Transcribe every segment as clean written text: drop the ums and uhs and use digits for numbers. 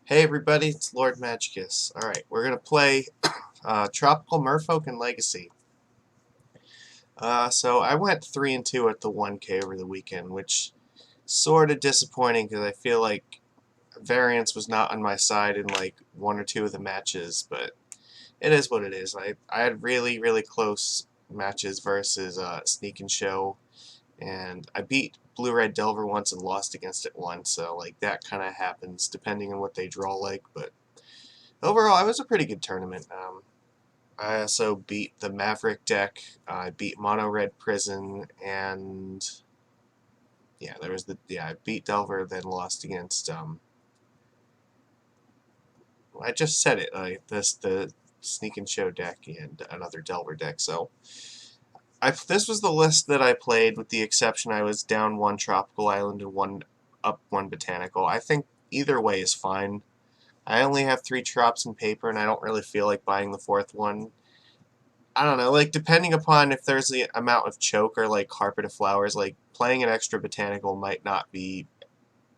Hey everybody, it's Lord Magicus. Alright, we're going to play Tropical Merfolk and Legacy. So I went 3 and 2 at the 1K over the weekend, which sort of disappointing because I feel like variance was not on my side in like 1 or 2 of the matches, but it is what it is. I had really close matches versus Sneak and Show, and I beat Blue-Red Delver once and lost against it once, so like that kind of happens depending on what they draw like, but overall, it was a pretty good tournament. I also beat the Maverick deck. I beat Mono Red Prison, and yeah, I beat Delver, then lost against I just said it. The Sneak and Show deck and another Delver deck. So this was the list that I played, with the exception I was down one Tropical Island and one Botanical. I think either way is fine. I only have 3 Trops in paper, and I don't really feel like buying the 4th one. I don't know, like, depending upon if there's the amount of choke or, like, carpet of flowers, like, playing an extra botanical might not be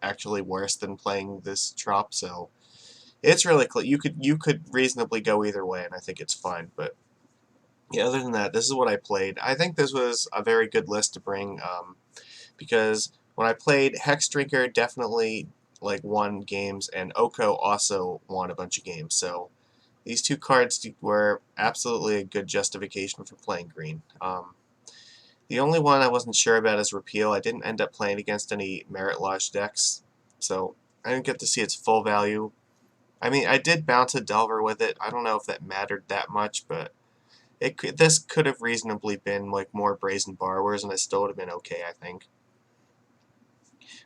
actually worse than playing this trop, so it's really you could reasonably go either way, and I think it's fine, but yeah, other than that, this is what I played. I think this was a very good list to bring, because when I played, Hex Drinker definitely, like, won games, and Oko also won a bunch of games, so these 2 cards were absolutely a good justification for playing green. The only one I wasn't sure about is Repeal. I didn't end up playing against any Merit Lodge decks, so I didn't get to see its full value. I mean, I did bounce a Delver with it. I don't know if that mattered that much, but this could have reasonably been like more Brazen Borrowers, and I still would have been okay, I think.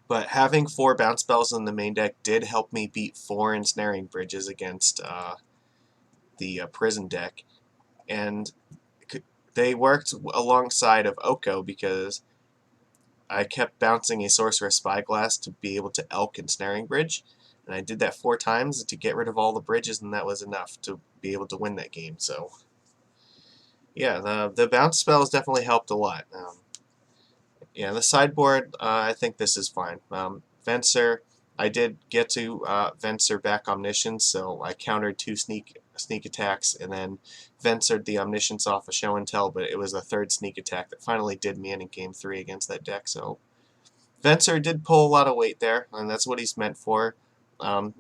But having 4 bounce spells in the main deck did help me beat 4 Ensnaring Bridges against the Prison deck, and they worked alongside of Oko because I kept bouncing a Sorcerer Spyglass to be able to Elk and Snaring Bridge, and I did that 4 times to get rid of all the bridges, and that was enough to be able to win that game. So yeah, the bounce spells definitely helped a lot. Yeah, the sideboard, I think this is fine. Venser, I did get to Venser back Omniscience, so I countered 2 sneak attacks, and then Vensered the Omniscience off a Show and Tell, but it was a 3rd sneak attack that finally did me in Game 3 against that deck, so Venser did pull a lot of weight there, and that's what he's meant for.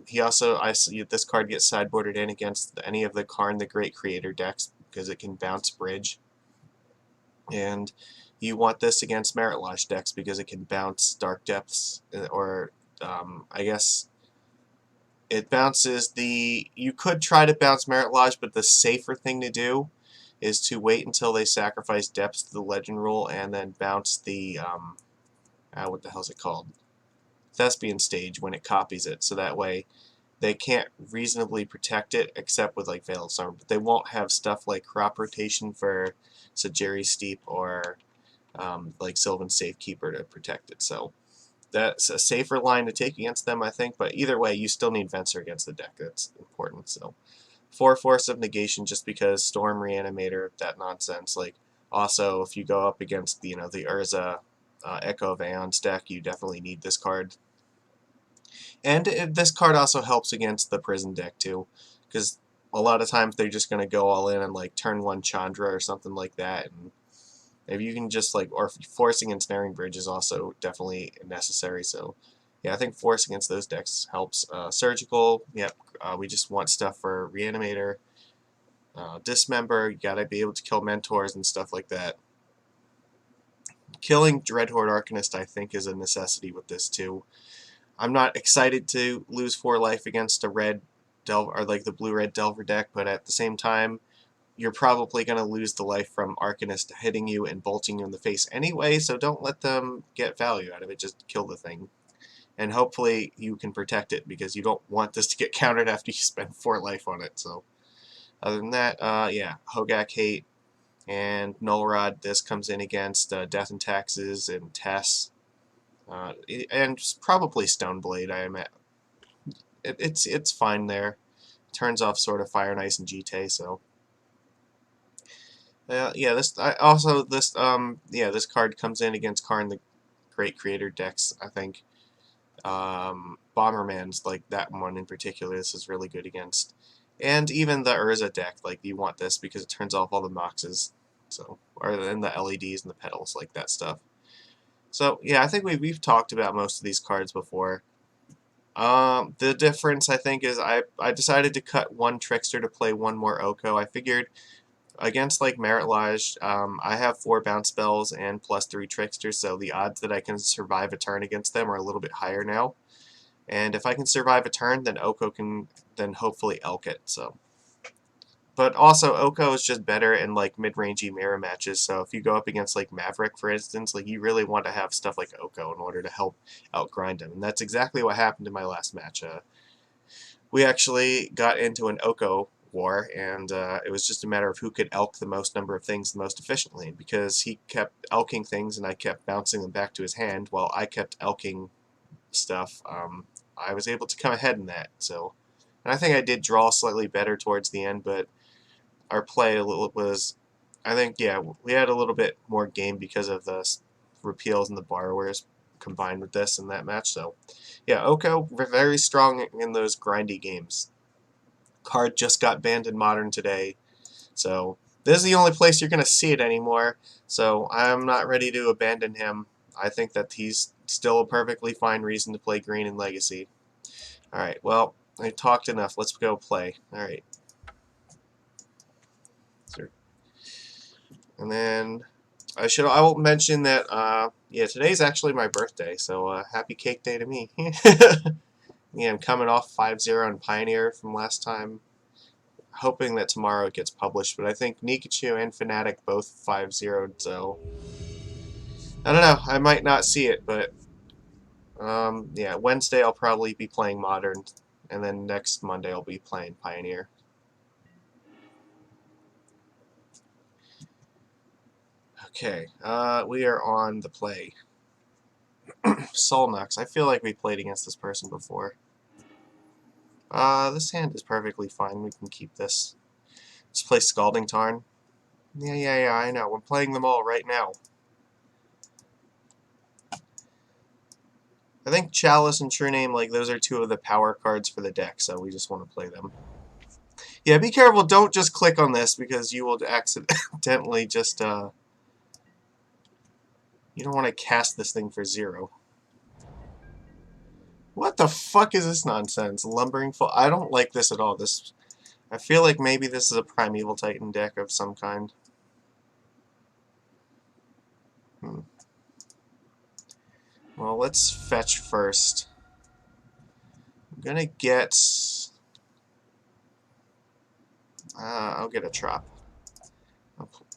He also, this card gets sideboarded in against any of the Karn the Great Creator decks, because it can bounce Bridge, and you want this against Merit Lodge decks because it can bounce Dark Depths, or I guess it bounces the... You could try to bounce Merit Lodge, but the safer thing to do is to wait until they sacrifice Depths to the Legend Rule and then bounce the... what the hell is it called? Thespian Stage when it copies it, so that way they can't reasonably protect it except with like Veil of Summer, but they won't have stuff like Crop Rotation for Sajiri Steep or like Sylvan Safekeeper to protect it. So that's a safer line to take against them, I think, but either way, you still need Venser against the deck. That's important. So 4 Force of Negation just because Storm Reanimator, that nonsense. Like, also, if you go up against the Urza Echo of Aeon's deck, you definitely need this card. And this card also helps against the Prison deck too, because a lot of times they're just going to go all in on like turn 1 Chandra or something like that, and if you can just like, or forcing and Snaring Bridge is also definitely necessary, so yeah, I think force against those decks helps. Surgical, yep, we just want stuff for Reanimator. Dismember, you gotta be able to kill Mentors and stuff like that. Killing Dreadhorde Arcanist, I think, is a necessity with this too. I'm not excited to lose 4 life against a red Delver, or like the blue-red Delver deck, but at the same time, you're probably going to lose the life from Arcanist hitting you and bolting you in the face anyway, so don't let them get value out of it. Just kill the thing. And hopefully you can protect it, because you don't want this to get countered after you spend 4 life on it. So other than that, yeah, Hogak Hate and Null Rod, this comes in against Death and Taxes and Tess. And probably Stoneblade, I am at. It's fine there. Turns off sort of Fire and Ice and GT, so yeah, this card comes in against Karn the Great Creator decks, I think. Bombermans, like that one in particular, this is really good against. And even the Urza deck, like you want this because it turns off all the Moxes. So, or in the LEDs and the pedals, like that stuff. So yeah, I think we've talked about most of these cards before. The difference I think is I decided to cut one Trickster to play one more Oko. I figured against like Merit Lodge, I have 4 bounce spells and +3 Tricksters, so the odds that I can survive a turn against them are a little bit higher now. And if I can survive a turn, then Oko can then hopefully elk it. So, but also Oko is just better in like mid-rangey mirror matches. So if you go up against like Maverick, for instance, like you really want to have stuff like Oko in order to help outgrind him. And that's exactly what happened in my last match. We actually got into an Oko war, and it was just a matter of who could elk the most number of things the most efficiently, because he kept elking things and I kept bouncing them back to his hand while I kept elking stuff. I was able to come ahead in that. So, and I think I did draw slightly better towards the end, but our play was, I think, yeah, we had a little bit more game because of the repeals and the borrowers combined with this in that match. So, yeah, Oko very strong in those grindy games. Card just got banned in Modern today, so this is the only place you're going to see it anymore. So I'm not ready to abandon him. I think that he's still a perfectly fine reason to play green in Legacy. Alright, well, I talked enough. Let's go play. Alright. And then I will mention that yeah, today's actually my birthday, so happy cake day to me. Yeah, I'm coming off 5-0 on Pioneer from last time. Hoping that tomorrow it gets published, but I think Nikachu and Fnatic both 5-0'd, so I don't know, I might not see it, but yeah, Wednesday I'll probably be playing Modern, and then next Monday I'll be playing Pioneer. Okay, we are on the play. Solnux. I feel like we played against this person before. This hand is perfectly fine. We can keep this. Let's play Scalding Tarn. Yeah, I know. We're playing them all right now. I think Chalice and True Name, like, those are 2 of the power cards for the deck, so we just want to play them. Yeah, be careful. Don't just click on this, because you will accidentally just, you don't want to cast this thing for 0. What the fuck is this nonsense? Lumbering Full. I don't like this at all. I feel like maybe this is a Primeval Titan deck of some kind. Well, let's fetch first. I'm gonna get... I'll get a Trop.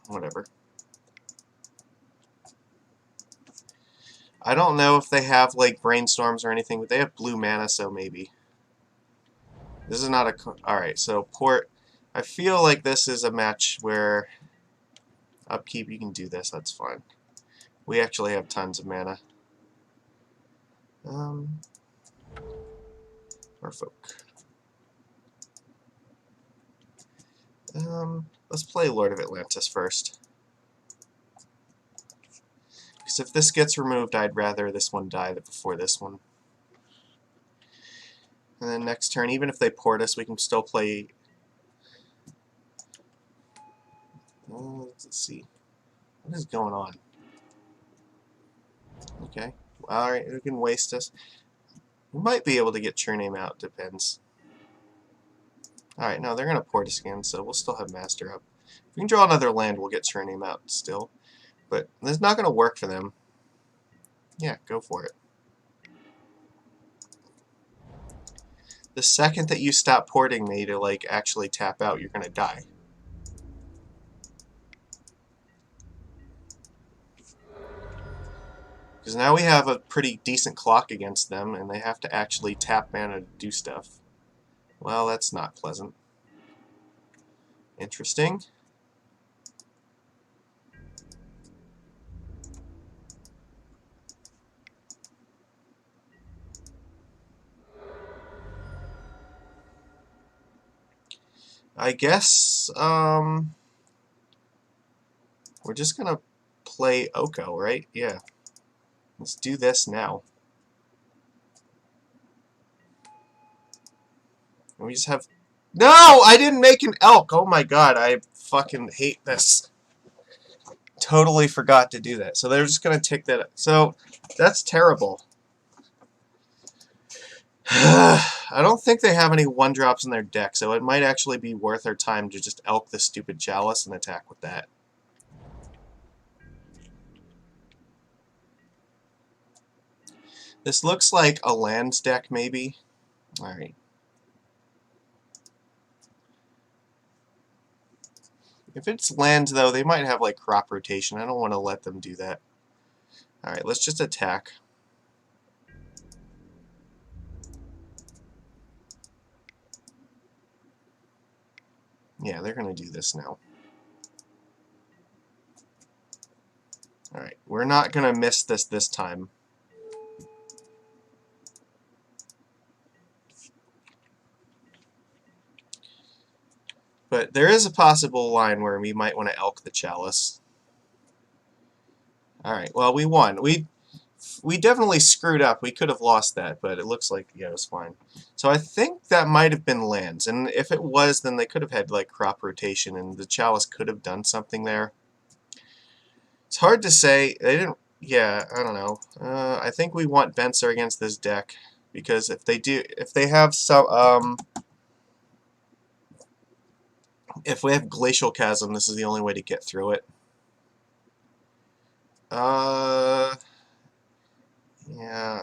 Whatever. I don't know if they have, like, Brainstorms or anything, but they have blue mana, so maybe. This is not a... Alright, so Port... I feel like this is a match where... Upkeep, you can do this, that's fine. We actually have tons of mana. Merfolk. Let's play Lord of Atlantis first. Because if this gets removed, I'd rather this one die before this one. And then next turn, even if they port us, we can still play... let's see. What is going on? Okay. Alright, we can waste us. We might be able to get True Name out, depends. Alright, no, they're going to port us again, so we'll still have Master up. If we can draw another land, we'll get True Name out still. But it's not going to work for them. Yeah, go for it. The second that you stop porting me to, like, actually tap out, you're going to die. Because now we have a pretty decent clock against them, and they have to actually tap mana to do stuff. Well, that's not pleasant. Interesting. I guess, we're just gonna play Oko, right? Yeah. Let's do this now. And we just have... No! I didn't make an elk! Oh my god, I fucking hate this. Totally forgot to do that. So they're just going to take that... So, that's terrible. I don't think they have any 1-drops in their deck, so it might actually be worth our time to just elk the stupid Chalice and attack with that. This looks like a lands deck, maybe. Alright. If it's lands, though, they might have, like, crop rotation. I don't want to let them do that. Alright, let's just attack. Yeah, they're going to do this now. Alright, we're not going to miss this time. But there is a possible line where we might want to elk the Chalice. Alright, well, we won. We definitely screwed up. We could have lost that, but it looks like, yeah, it was fine. So I think that might have been lands. And if it was, then they could have had, like, crop rotation, and the Chalice could have done something there. It's hard to say. They didn't... Yeah, I don't know. I think we want Venser against this deck, because if they have some... if we have Glacial Chasm, this is the only way to get through it. Yeah.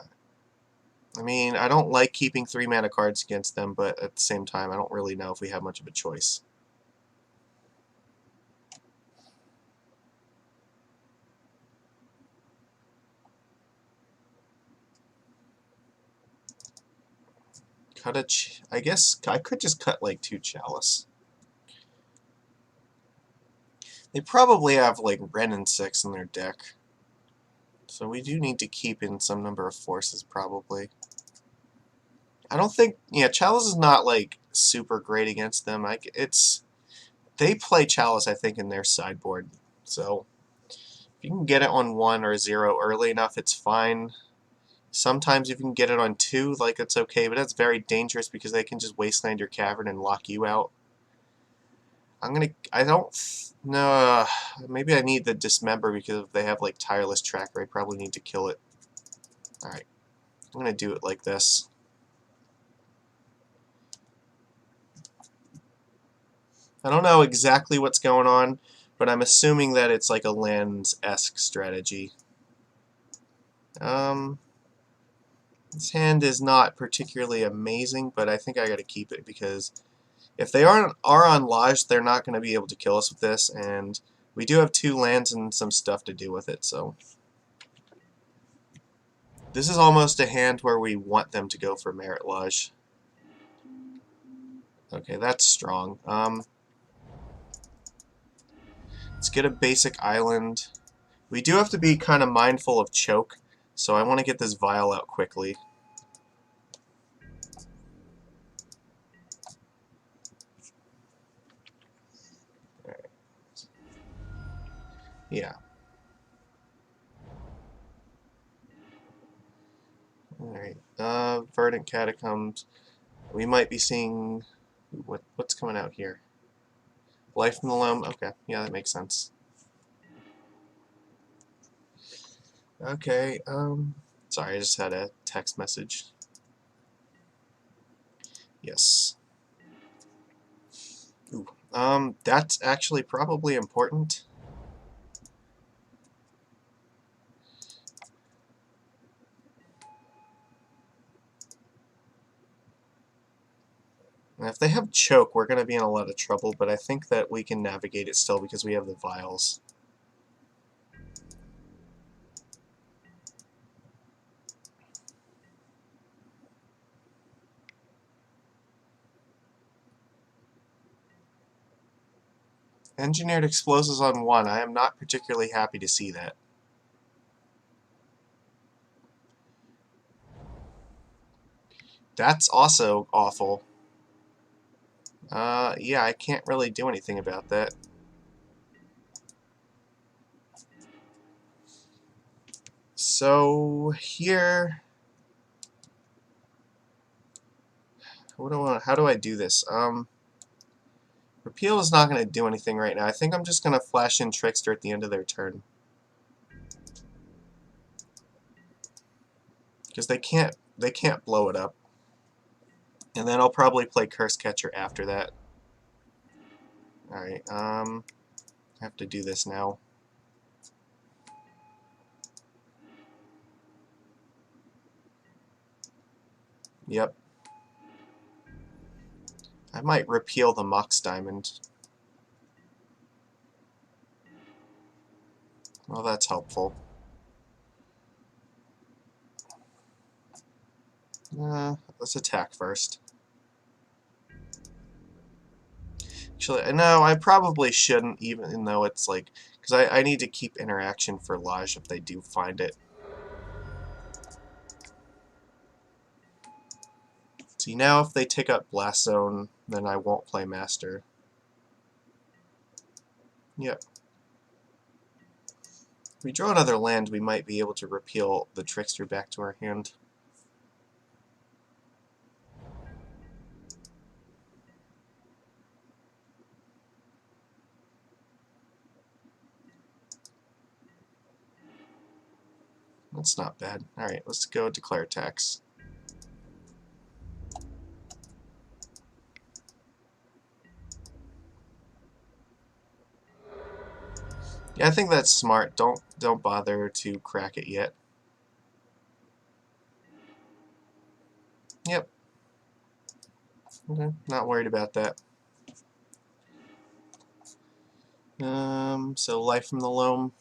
I mean, I don't like keeping 3-mana cards against them, but at the same time, I don't really know if we have much of a choice. I guess I could just cut like 2 Chalice. They probably have like Wrenn and 6 in their deck. So we do need to keep in some number of forces, probably. I don't think... Yeah, Chalice is not like super great against them. They play Chalice, I think, in their sideboard. So if you can get it on 1 or 0 early enough, it's fine. Sometimes if you can get it on 2, like, it's okay, but that's very dangerous because they can just wasteland your cavern and lock you out. I don't know, maybe I need the Dismember because if they have, like, Tireless Tracker, I probably need to kill it. Alright, I'm gonna do it like this. I don't know exactly what's going on, but I'm assuming that it's like a lands-esque strategy. This hand is not particularly amazing, but I think I gotta keep it because if they are on Lodge, they're not going to be able to kill us with this, and we do have 2 lands and some stuff to do with it, so... This is almost a hand where we want them to go for Merit Lodge. Okay, that's strong. Let's get a basic island. We do have to be kind of mindful of choke, so I want to get this Vial out quickly. Yeah. Alright. Verdant Catacombs. We might be seeing... What's coming out here? Life from the Loam? Okay, yeah, that makes sense. Okay, sorry, I just had a text message. Yes. Ooh, that's actually probably important. And if they have choke, we're going to be in a lot of trouble, but I think that we can navigate it still because we have the vials. Engineered explosives on 1. I am not particularly happy to see that. That's also awful. Yeah, I can't really do anything about that. So, here... What do I want? How do I do this? Repeal is not going to do anything right now. I think I'm just going to flash in Trickster at the end of their turn. Because they can't blow it up. And then I'll probably play Curse Catcher after that. Alright, I have to do this now. Yep. I might repeal the Mox Diamond. Well, that's helpful. Let's attack first. Actually, no, I probably shouldn't, even though it's like... Because I need to keep interaction for Laj if they do find it. See, now if they take up Blast Zone, then I won't play Master. Yep. If we draw another land, we might be able to repeal the Trickster back to our hand. That's not bad. Alright, let's go declare tax. Yeah, I think that's smart. Don't bother to crack it yet. Yep. Okay, not worried about that. So Life from the Loam.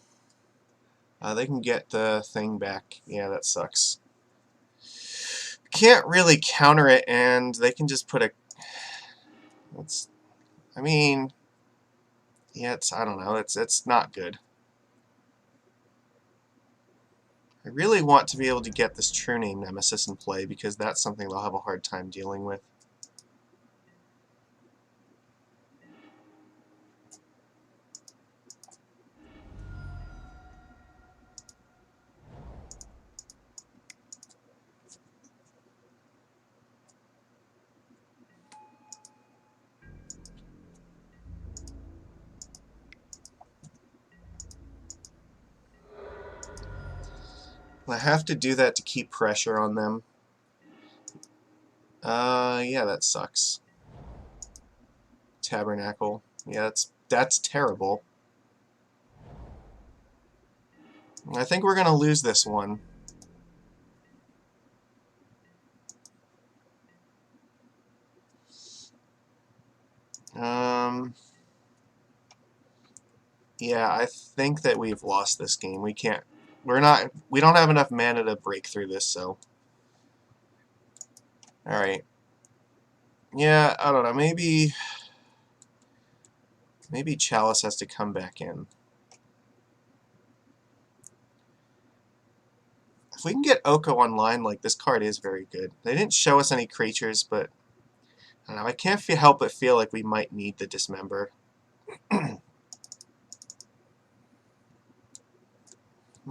They can get the thing back. Yeah, that sucks. Can't really counter it, and they can just put a... I mean... Yeah, I don't know. It's not good. I really want to be able to get this True Name Nemesis in play, because that's something they'll have a hard time dealing with. I have to do that to keep pressure on them. Yeah, that sucks. Tabernacle. Yeah, that's terrible. I think we're gonna lose this one. Yeah, I think that we've lost this game. We don't have enough mana to break through this, so. Alright. Yeah, I don't know, maybe Chalice has to come back in. If we can get Oko online, like, this card is very good. They didn't show us any creatures, but I don't know, I can't help but feel like we might need the Dismember.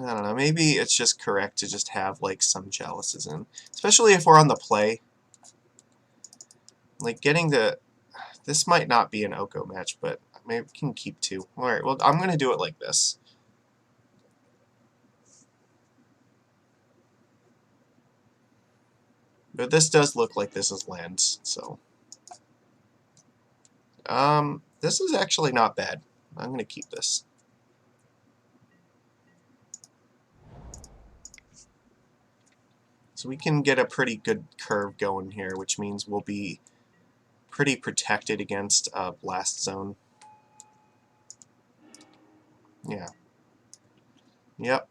I don't know, maybe it's just correct to just have, like, some Chalices in. Especially if we're on the play. Like, getting the... This might not be an Oko match, but maybe we can keep two. Alright, well, I'm going to do it like this. But this does look like this is lands, so... this is actually not bad. I'm going to keep this. So we can get a pretty good curve going here, which means we'll be pretty protected against Blast Zone. Yeah. Yep.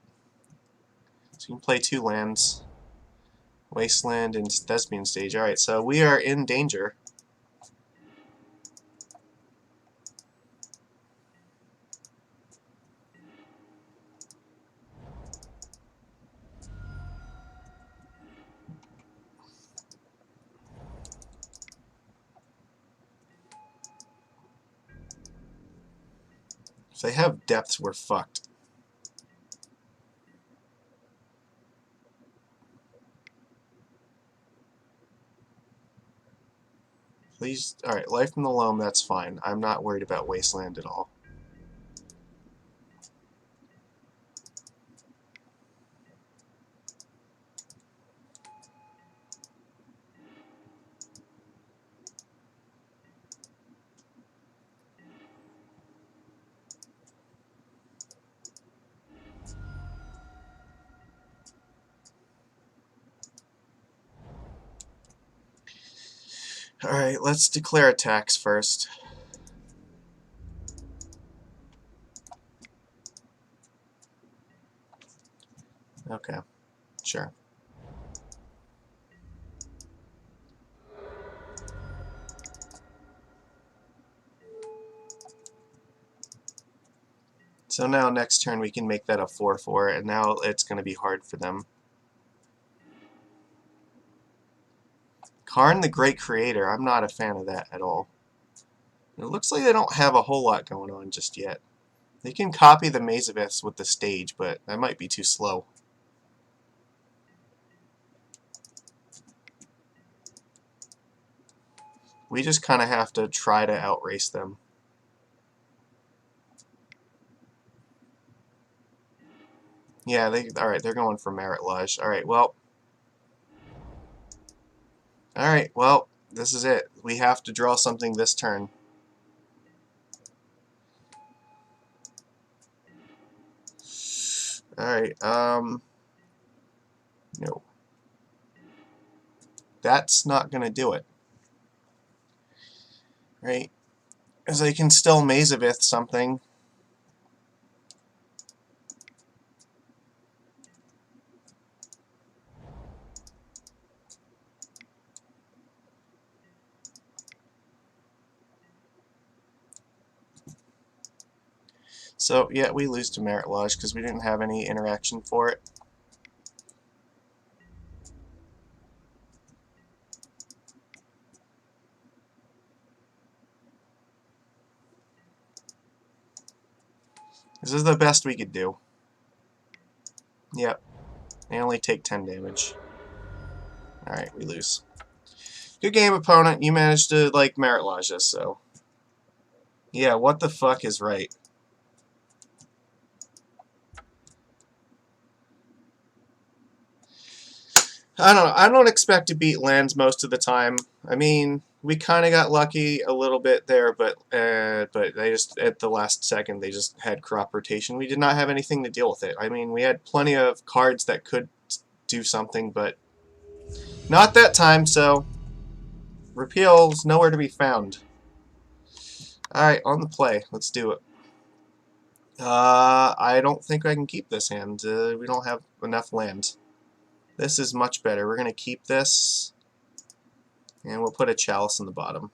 So you can play two lands. Wasteland and Thespian Stage. Alright, so we are in danger. If they have depths, we're fucked. Please. Alright, Life from the Loam, that's fine. I'm not worried about Wasteland at all. Alright, let's declare attacks first. Okay, sure. So now next turn we can make that a 4/4, and now it's going to be hard for them. Karn the Great Creator, I'm not a fan of that at all. It looks like they don't have a whole lot going on just yet. They can copy the Maze of Iths with the stage, but that might be too slow. We just kind of have to try to outrace them. Yeah, alright, they're going for Merit Lodge. Alright, well, this is it. We have to draw something this turn. Alright, no. That's not going to do it. Right? Because I can still Maze of Ith something. So, yeah, we lose to Merit Lodge because we didn't have any interaction for it. This is the best we could do. Yep. They only take 10 damage. Alright, we lose. Good game, opponent. You managed to, like, Merit Lodge us, so... Yeah, what the fuck is right? I don't know. I don't expect to beat lands most of the time. I mean, we kind of got lucky a little bit there, but they just, at the last second, they just had crop rotation. We did not have anything to deal with it. I mean, we had plenty of cards that could do something, but not that time, so repeal's nowhere to be found. Alright, on the play. Let's do it. I don't think I can keep this hand. We don't have enough land. This is much better. We're going to keep this, and we'll put a Chalice in the bottom.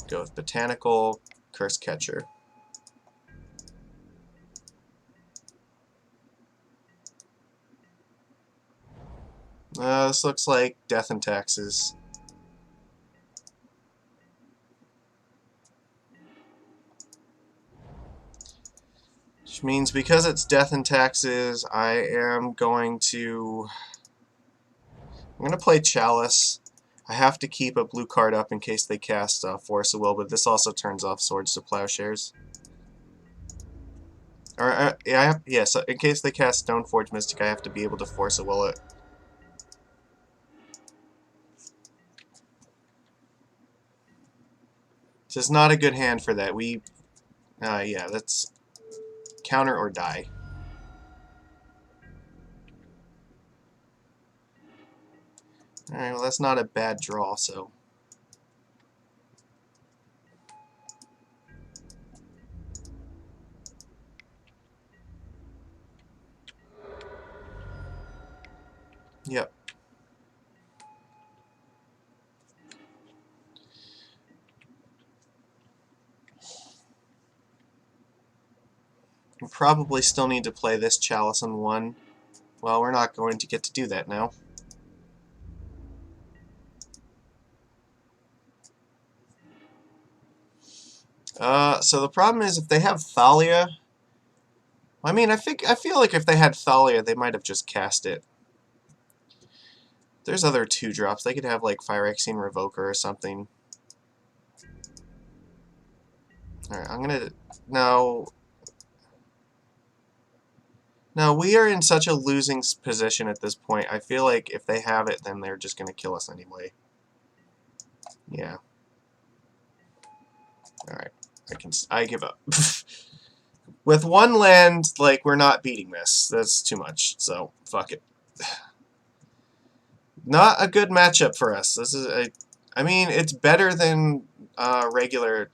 Go with Botanical, Curse Catcher. This looks like Death and Taxes. Which means because it's Death and Taxes, I'm going to play Chalice. I have to keep a blue card up in case they cast Force of Will, but this also turns off Swords to Plowshares. Or yeah, so in case they cast Stoneforge Mystic, I have to be able to Force of Will it. This is not a good hand for that. Yeah, that's counter or die. Alright, well that's not a bad draw, so... Yep. We probably still need to play this Chalice on one. Well, we're not going to get to do that now. So the problem is if they have Thalia... I mean, I feel like if they had Thalia, they might have just cast it. There's other 2-drops. They could have like Phyrexian Revoker or something. Alright, I'm gonna... No. No, we are in such a losing position at this point. I feel like if they have it, then they're just gonna kill us anyway. Yeah. Alright. I give up. With one land, like, we're not beating this. That's too much. So, fuck it. Not a good matchup for us. This is I mean, it's better than regular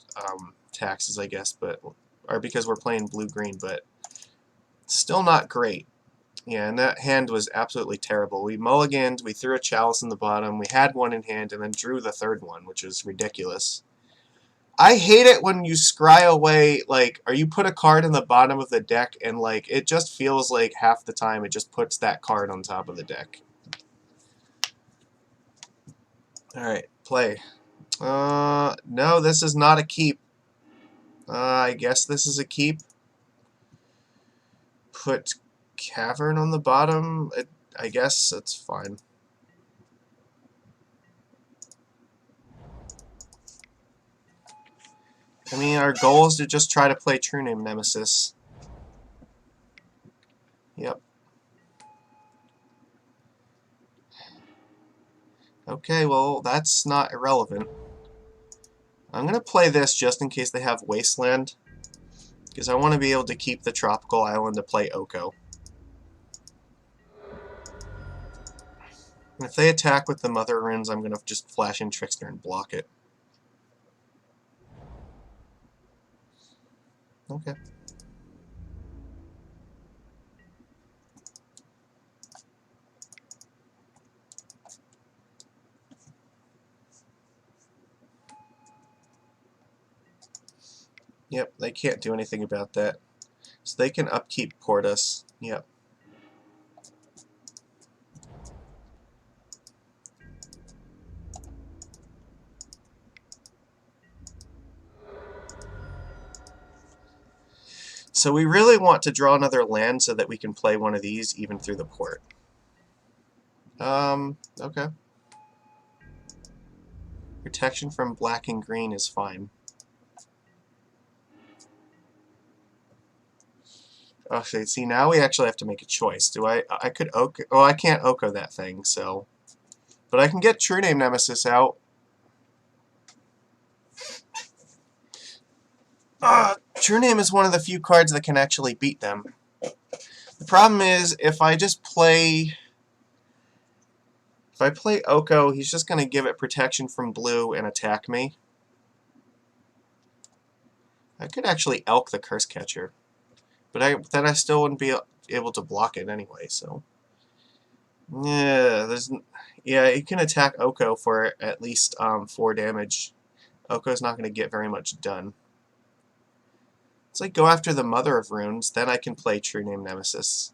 taxes, I guess, but or because we're playing blue-green, but still not great. Yeah, and that hand was absolutely terrible. We mulliganed, we threw a chalice in the bottom, we had one in hand, and then drew the third one, which was ridiculous. I hate it when you scry away, like, or you put a card in the bottom of the deck, and, like, it just feels like half the time it just puts that card on top of the deck. Alright, play. No, this is not a keep. I guess this is a keep. Put Cavern on the bottom. I guess that's fine. I mean, our goal is to just try to play True Name Nemesis. Yep. Okay, well, that's not irrelevant. I'm going to play this just in case they have Wasteland, because I want to be able to keep the Tropical Island to play Oko. And if they attack with the Mother Runes, I'm going to just flash in Trickster and block it. Okay. Yep, they can't do anything about that. So they can upkeep Portus. Yep. So we really want to draw another land so that we can play one of these even through the port. Okay. Protection from black and green is fine. Okay, see, now we actually have to make a choice. I could Oko... Oh, I can't Oko that thing, so... But I can get True Name Nemesis out. True Name is one of the few cards that can actually beat them. The problem is, if I play Oko, he's just going to give it protection from blue and attack me. I could actually Elk the Curse Catcher. But then I still wouldn't be able to block it anyway, so... Yeah, you can attack Oko for at least 4 damage. Oko's not going to get very much done. It's like go after the Mother of Runes, then I can play True Name Nemesis.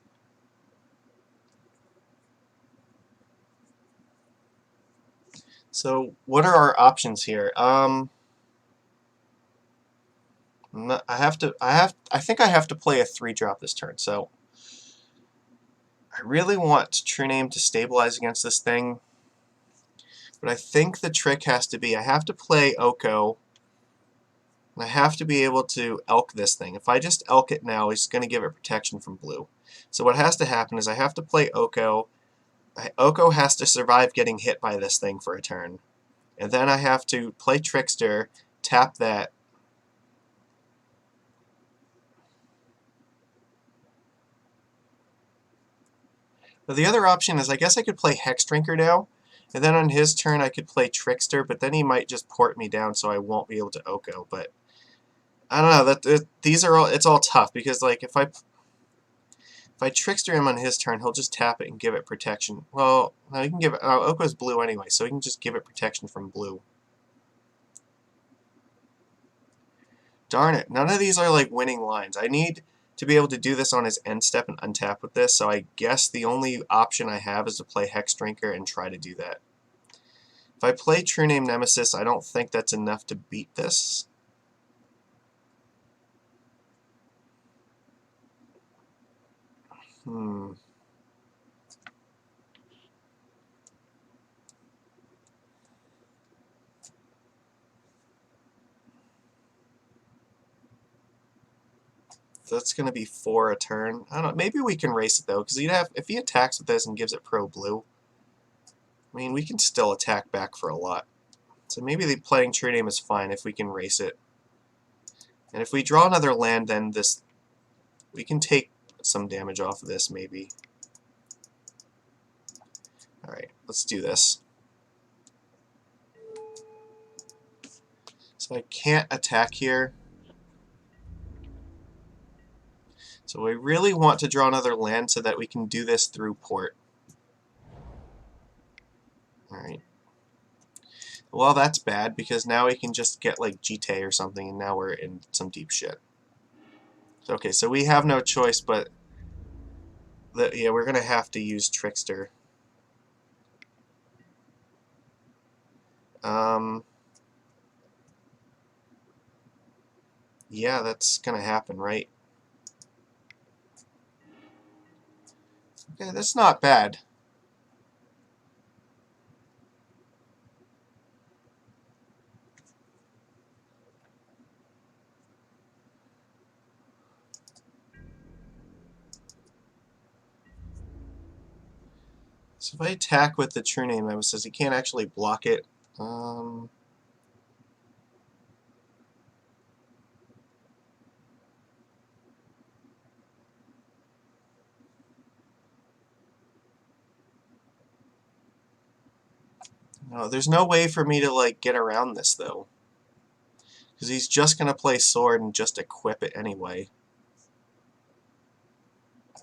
So, what are our options here? I think I have to play a 3-drop this turn, so I really want True Name to stabilize against this thing. But I think the trick has to be I have to play Oko, and I have to be able to Elk this thing. If I just Elk it now, he's going to give it protection from blue. So what has to happen is I have to play Oko. Oko has to survive getting hit by this thing for a turn. And then I have to play Trickster, tap that. But the other option is I guess I could play Hex Drinker now. And then on his turn I could play Trickster, but then he might just port me down so I won't be able to Oko. But I don't know. It's all tough because like if I Trickster him on his turn, he'll just tap it and give it protection. Well, no, he can give it... Oko's blue anyway, so he can just give it protection from blue. Darn it. None of these are like winning lines. I need to be able to do this on his end step and untap with this, so I guess the only option I have is to play Hex Drinker and try to do that. If I play True Name Nemesis, I don't think that's enough to beat this. that's going to be 4 a turn. I don't know. Maybe we can race it, though, because if he attacks with this and gives it pro-blue, I mean, we can still attack back for a lot. So maybe the playing True Name is fine if we can race it. And if we draw another land, then we can take some damage off of this, maybe. Alright, let's do this. So I can't attack here. So we really want to draw another land so that we can do this through port. Alright. Well, that's bad, because now we can just get like GT or something, and now we're in some deep shit. Okay, so we have no choice, but yeah, we're going to have to use Trickster. Yeah, that's going to happen, right? Okay, that's not bad. So if I attack with the True Name, it says he can't actually block it. No, there's no way for me to like get around this though, because he's just gonna play sword and just equip it anyway.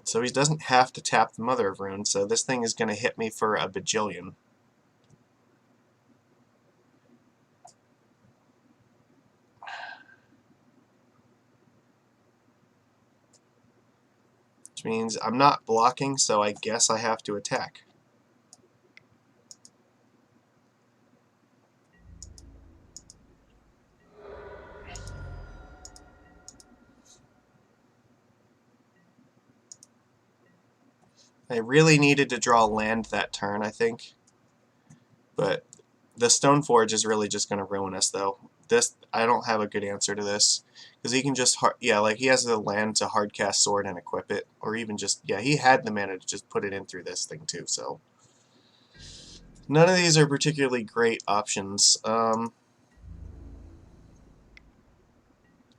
So he doesn't have to tap the Mother of Runes. So this thing is gonna hit me for a bajillion. Which means I'm not blocking, so I guess I have to attack. I really needed to draw land that turn, I think. But the Stoneforge is really just going to ruin us, though. I don't have a good answer to this. Because he can just, like he has the land to hardcast sword and equip it. Or even just, yeah, he had the mana to just put it in through this thing, too, so. None of these are particularly great options. He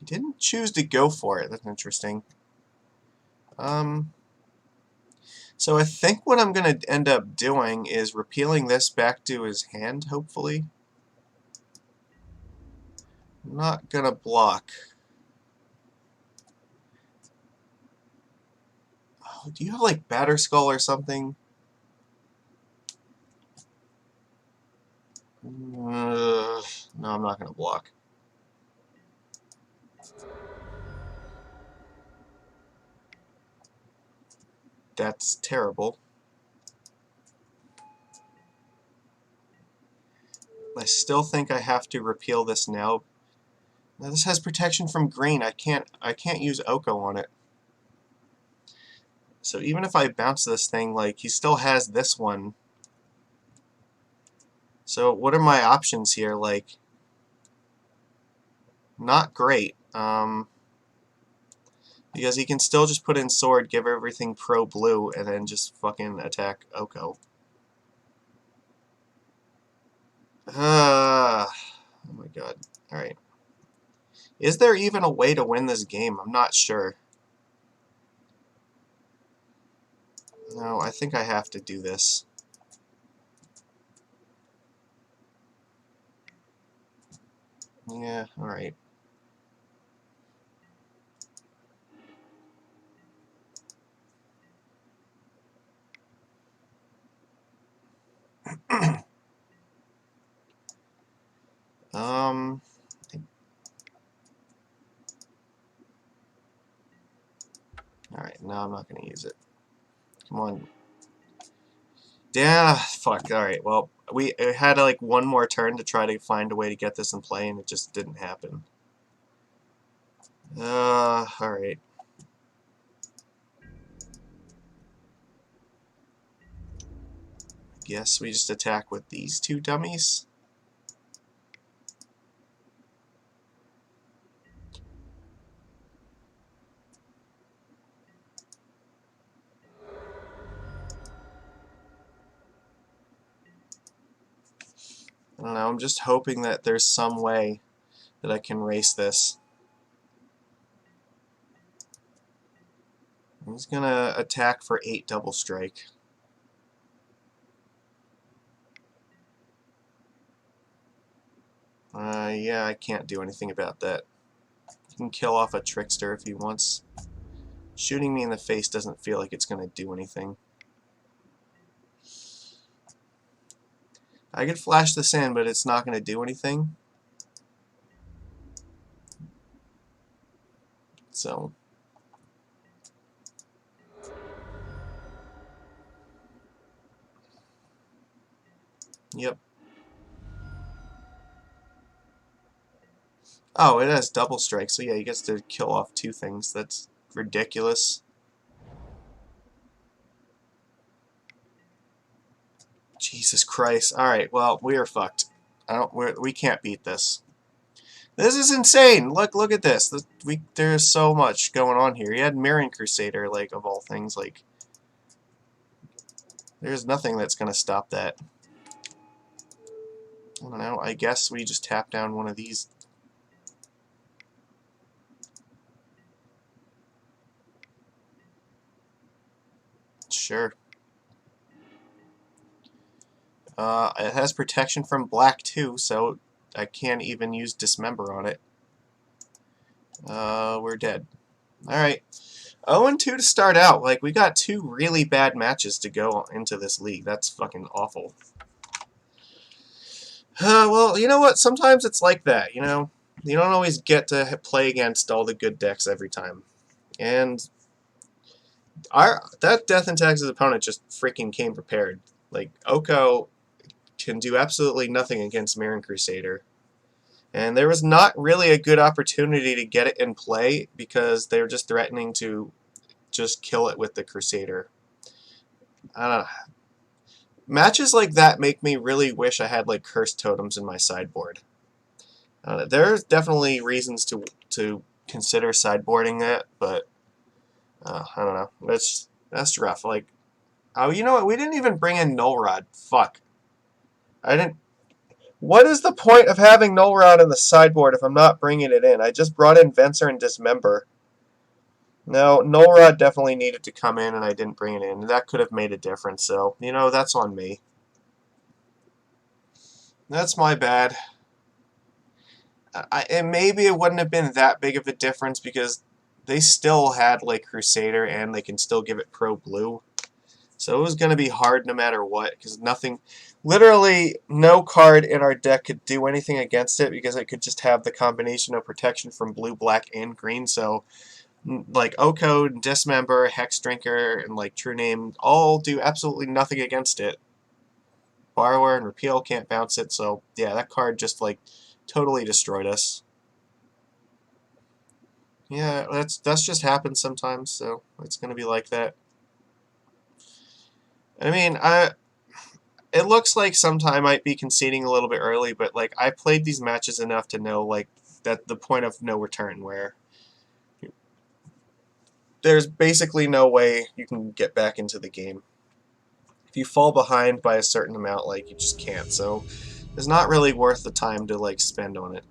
didn't choose to go for it. That's interesting. So I think what I'm going to end up doing is repealing this back to his hand, hopefully. I'm not going to block. Oh, do you have, like, Batterskull or something? No, I'm not going to block. That's terrible. I still think I have to repeal this now. Now this has protection from green. I can't use Oko on it. So even if I bounce this thing, like, he still has this one. So what are my options here? Like, not great. Because he can still just put in sword, give everything pro-blue, and then just fucking attack Oko. Oh my god. Alright. Is there even a way to win this game? I'm not sure. No, I think I have to do this. Yeah, alright. Alright, no, I'm not going to use it. Come on. Yeah, fuck, alright, well, we had like one more turn to try to find a way to get this in play, and it just didn't happen. Alright. Guess we just attack with these two dummies. I don't know, I'm just hoping that there's some way that I can race this. He's gonna attack for 8 double strike. Yeah, I can't do anything about that. He can kill off a trickster if he wants. Shooting me in the face doesn't feel like it's gonna do anything. I could flash this in, but it's not gonna do anything. So yep. Oh, it has double strike, so yeah, he gets to kill off 2 things. That's ridiculous. Jesus Christ. Alright, well, we are fucked. We can't beat this. This is insane! Look at this. There's so much going on here. He had Mirroring Crusader, like, of all things, like... There's nothing that's gonna stop that. I don't know, I guess we just tap down one of these. Sure. It has protection from black too, so I can't even use Dismember on it. We're dead. Alright. 0-2 to start out. Like, we got 2 really bad matches to go into this league. That's fucking awful. Well, you know what? Sometimes it's like that, you know? You don't always get to play against all the good decks every time. And that Death and Taxes opponent just freaking came prepared. Like, Oko can do absolutely nothing against Mirroring Crusader. And there was not really a good opportunity to get it in play because they were just threatening to just kill it with the Crusader. I don't know. Matches like that make me really wish I had like Cursed Totems in my sideboard. There's definitely reasons to consider sideboarding that, but I don't know. That's rough. Like, oh, you know what? We didn't even bring in Null Rod. Fuck. I didn't. What is the point of having Null Rod in the sideboard if I'm not bringing it in? I just brought in Venser and Dismember. No, Null Rod definitely needed to come in, and I didn't bring it in. That could have made a difference, so, you know, that's on me. That's my bad. And maybe it wouldn't have been that big of a difference because they still had, like, Crusader, and they can still give it Pro Blue. So it was going to be hard no matter what, because nothing, literally no card in our deck could do anything against it because it could just have the combination of protection from blue, black, and green. So, like, Oko, Dismember, Hex Drinker, and, like, True Name all do absolutely nothing against it. Borrower and Repeal can't bounce it, so, yeah, that card just, like, totally destroyed us. Yeah, that's just happens sometimes, so it's going to be like that. I mean, it looks like sometime I might be conceding a little bit early, but like I played these matches enough to know like that the point of no return, where there's basically no way you can get back into the game. If you fall behind by a certain amount, like you just can't. So it's not really worth the time to like spend on it.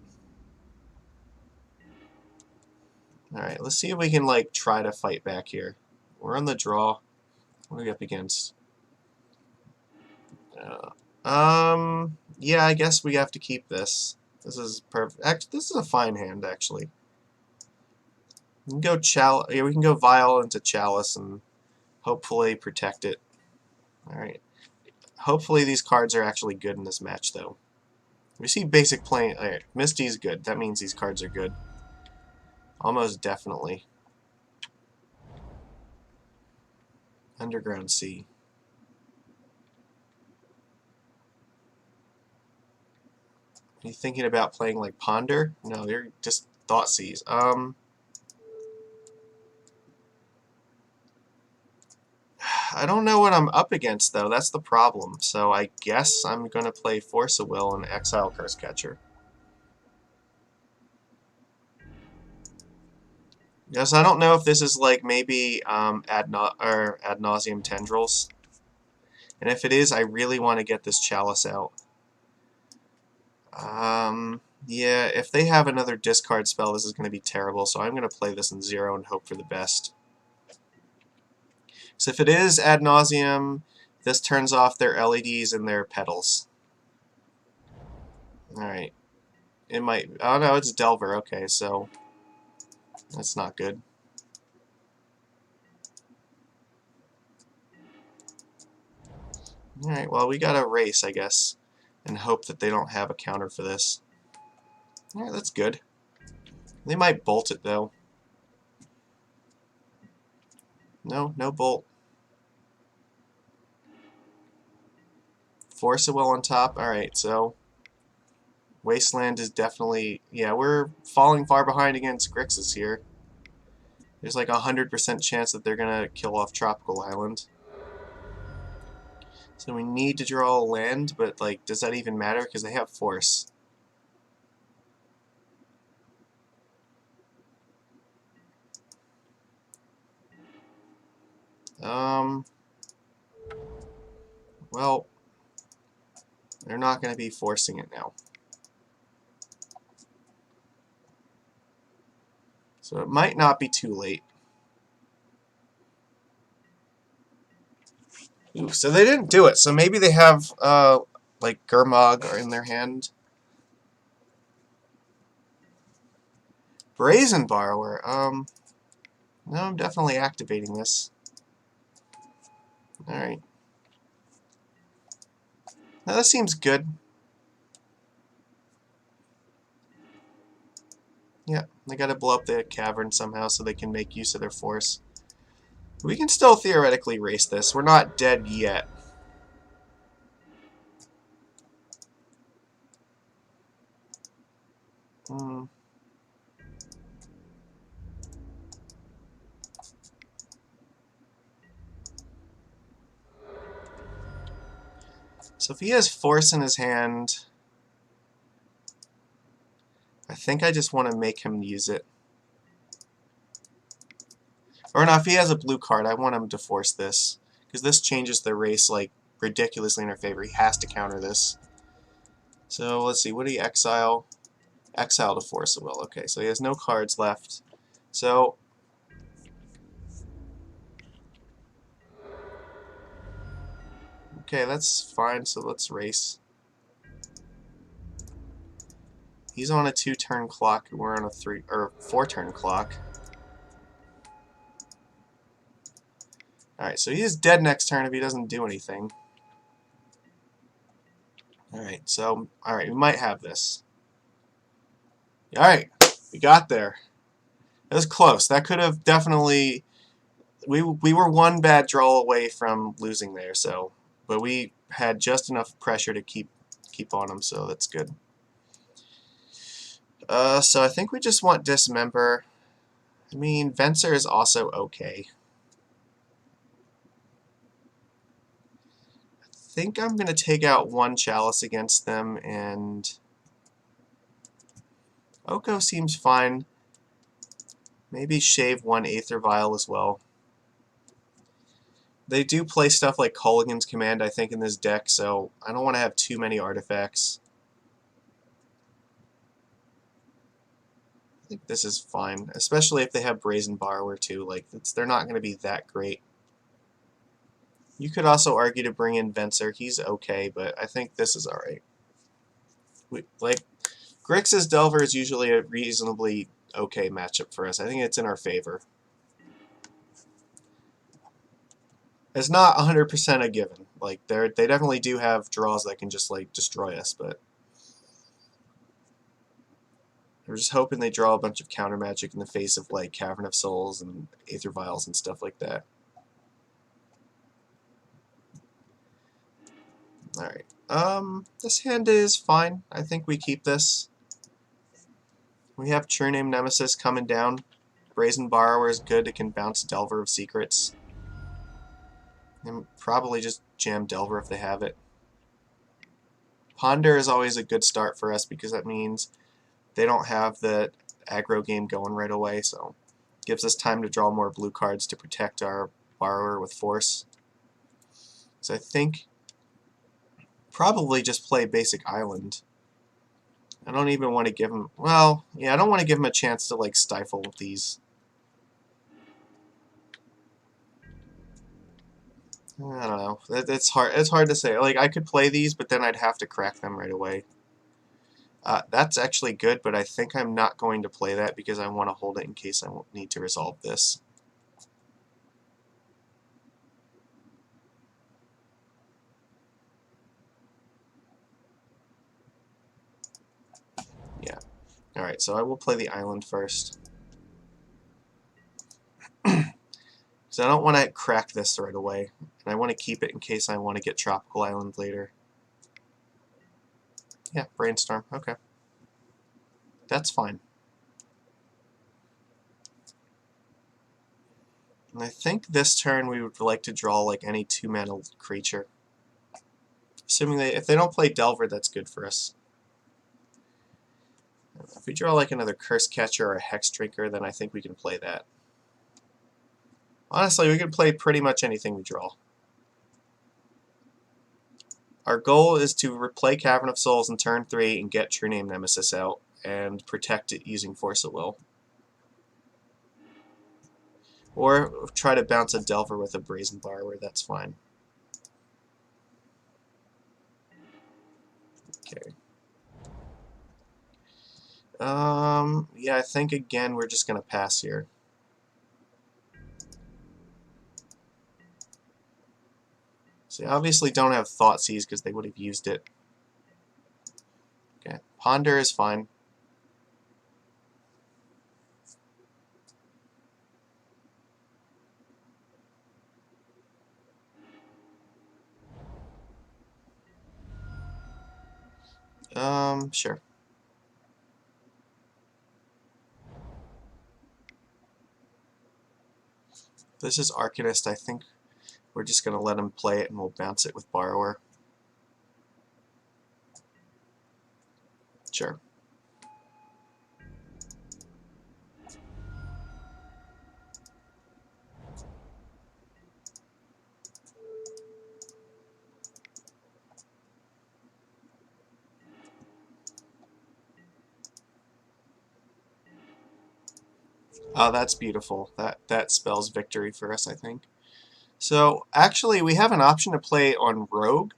All right, let's see if we can like try to fight back here. We're on the draw. What are we up against? Yeah, I guess we have to keep this. This is perfect. This is a fine hand, actually. We can go yeah, we can go Vial into Chalice and hopefully protect it. All right. Hopefully these cards are actually good in this match, though. We see basic playing. All right, Misty's good. That means these cards are good. Almost definitely. Underground Sea. Are you thinking about playing like Ponder? No, you're just Thoughtseize. I don't know what I'm up against, though. That's the problem. So I guess I'm going to play Force of Will and Exile Curse Catcher. Yes, I don't know if this is like maybe ad nauseum tendrils. And if it is, I really want to get this Chalice out. Yeah, if they have another discard spell, this is going to be terrible, so I'm going to play this in 0 and hope for the best. So if it is ad nauseum, this turns off their LEDs and their petals. Alright. It might... Oh no, it's Delver. Okay, so... That's not good. Alright, well, we gotta race, I guess, and hope that they don't have a counter for this. Alright, that's good. They might bolt it, though. No, no bolt. Force a will on top. Alright, so... Wasteland is definitely... Yeah, we're falling far behind against Grixis here. There's like 100% chance that they're gonna kill off Tropical Island. So we need to draw a land, but like, does that even matter? Because they have force. Well, they're not going to be forcing it now. So it might not be too late. Ooh, so they didn't do it. So maybe they have, like, Gurmag in their hand. Brazen Borrower. No, I'm definitely activating this. Alright. Now, that seems good. Yeah, they gotta blow up the cavern somehow so they can make use of their force. We can still theoretically race this. We're not dead yet. So if he has force in his hand, I think I just want to make him use it. Or no, if he has a blue card, I want him to force this. Because this changes the race like ridiculously in our favor. He has to counter this. So let's see, what do you exile? Exile to force a will. Okay, so he has no cards left. So okay, that's fine, so let's race. He's on a 2-turn clock, and we're on a 4-turn clock. Alright, so he is dead next turn if he doesn't do anything. Alright, so, alright, we might have this. Alright, we got there. It was close. That could have definitely... We were one bad draw away from losing there, so... But we had just enough pressure to keep on him, so that's good. So I think we just want Dismember. I mean, Venser is also okay. I think I'm going to take out one Chalice against them, and... Oko seems fine. Maybe shave one Aether Vial as well. They do play stuff like Culligan's Command, I think, in this deck, so I don't want to have too many artifacts. I think this is fine, especially if they have Brazen Borrower too. Like, they're not going to be that great. You could also argue to bring in Venser. He's okay, but I think this is alright. Like, Grixis Delver is usually a reasonably okay matchup for us. I think it's in our favor. It's not 100% a given. Like, they definitely do have draws that can just, like, destroy us, but... We're just hoping they draw a bunch of counter magic in the face of, like, Cavern of Souls and Aether Vials and stuff like that. Alright. This hand is fine. I think we keep this. We have True Name Nemesis coming down. Brazen Borrower is good. It can bounce Delver of Secrets. And probably just jam Delver if they have it. Ponder is always a good start for us because that means they don't have the aggro game going right away, so it gives us time to draw more blue cards to protect our Borrower with force. So I think probably just play basic Island. I don't even want to give him... Well, yeah, I don't want to give him a chance to, like, stifle these. I don't know. It's hard. It's hard to say. Like, I could play these, but then I'd have to crack them right away. That's actually good, but I think I'm not going to play that because I want to hold it in case I won't need to resolve this. Yeah. Alright, so I will play the island first. So I don't want to crack this right away. And I want to keep it in case I want to get Tropical Island later. Yeah, Brainstorm. Okay. That's fine. And I think this turn we would like to draw like any 2-mana creature. Assuming if they don't play Delver, that's good for us. If we draw like another Curse Catcher or a Hex Drinker, then I think we can play that. Honestly, we can play pretty much anything we draw. Our goal is to play Cavern of Souls in turn 3 and get True Name Nemesis out and protect it using Force of Will. Or try to bounce a Delver with a Brazen Borrower, that's fine. Okay. Yeah, I think again we're just going to pass here. So they obviously don't have Thoughtseize because they would have used it. Okay, Ponder is fine. Sure. This is Arcanist. I think we're just going to let him play it and we'll bounce it with Borrower. Sure. Oh, that's beautiful. That spells victory for us, I think. So, actually, we have an option to play on Rogue,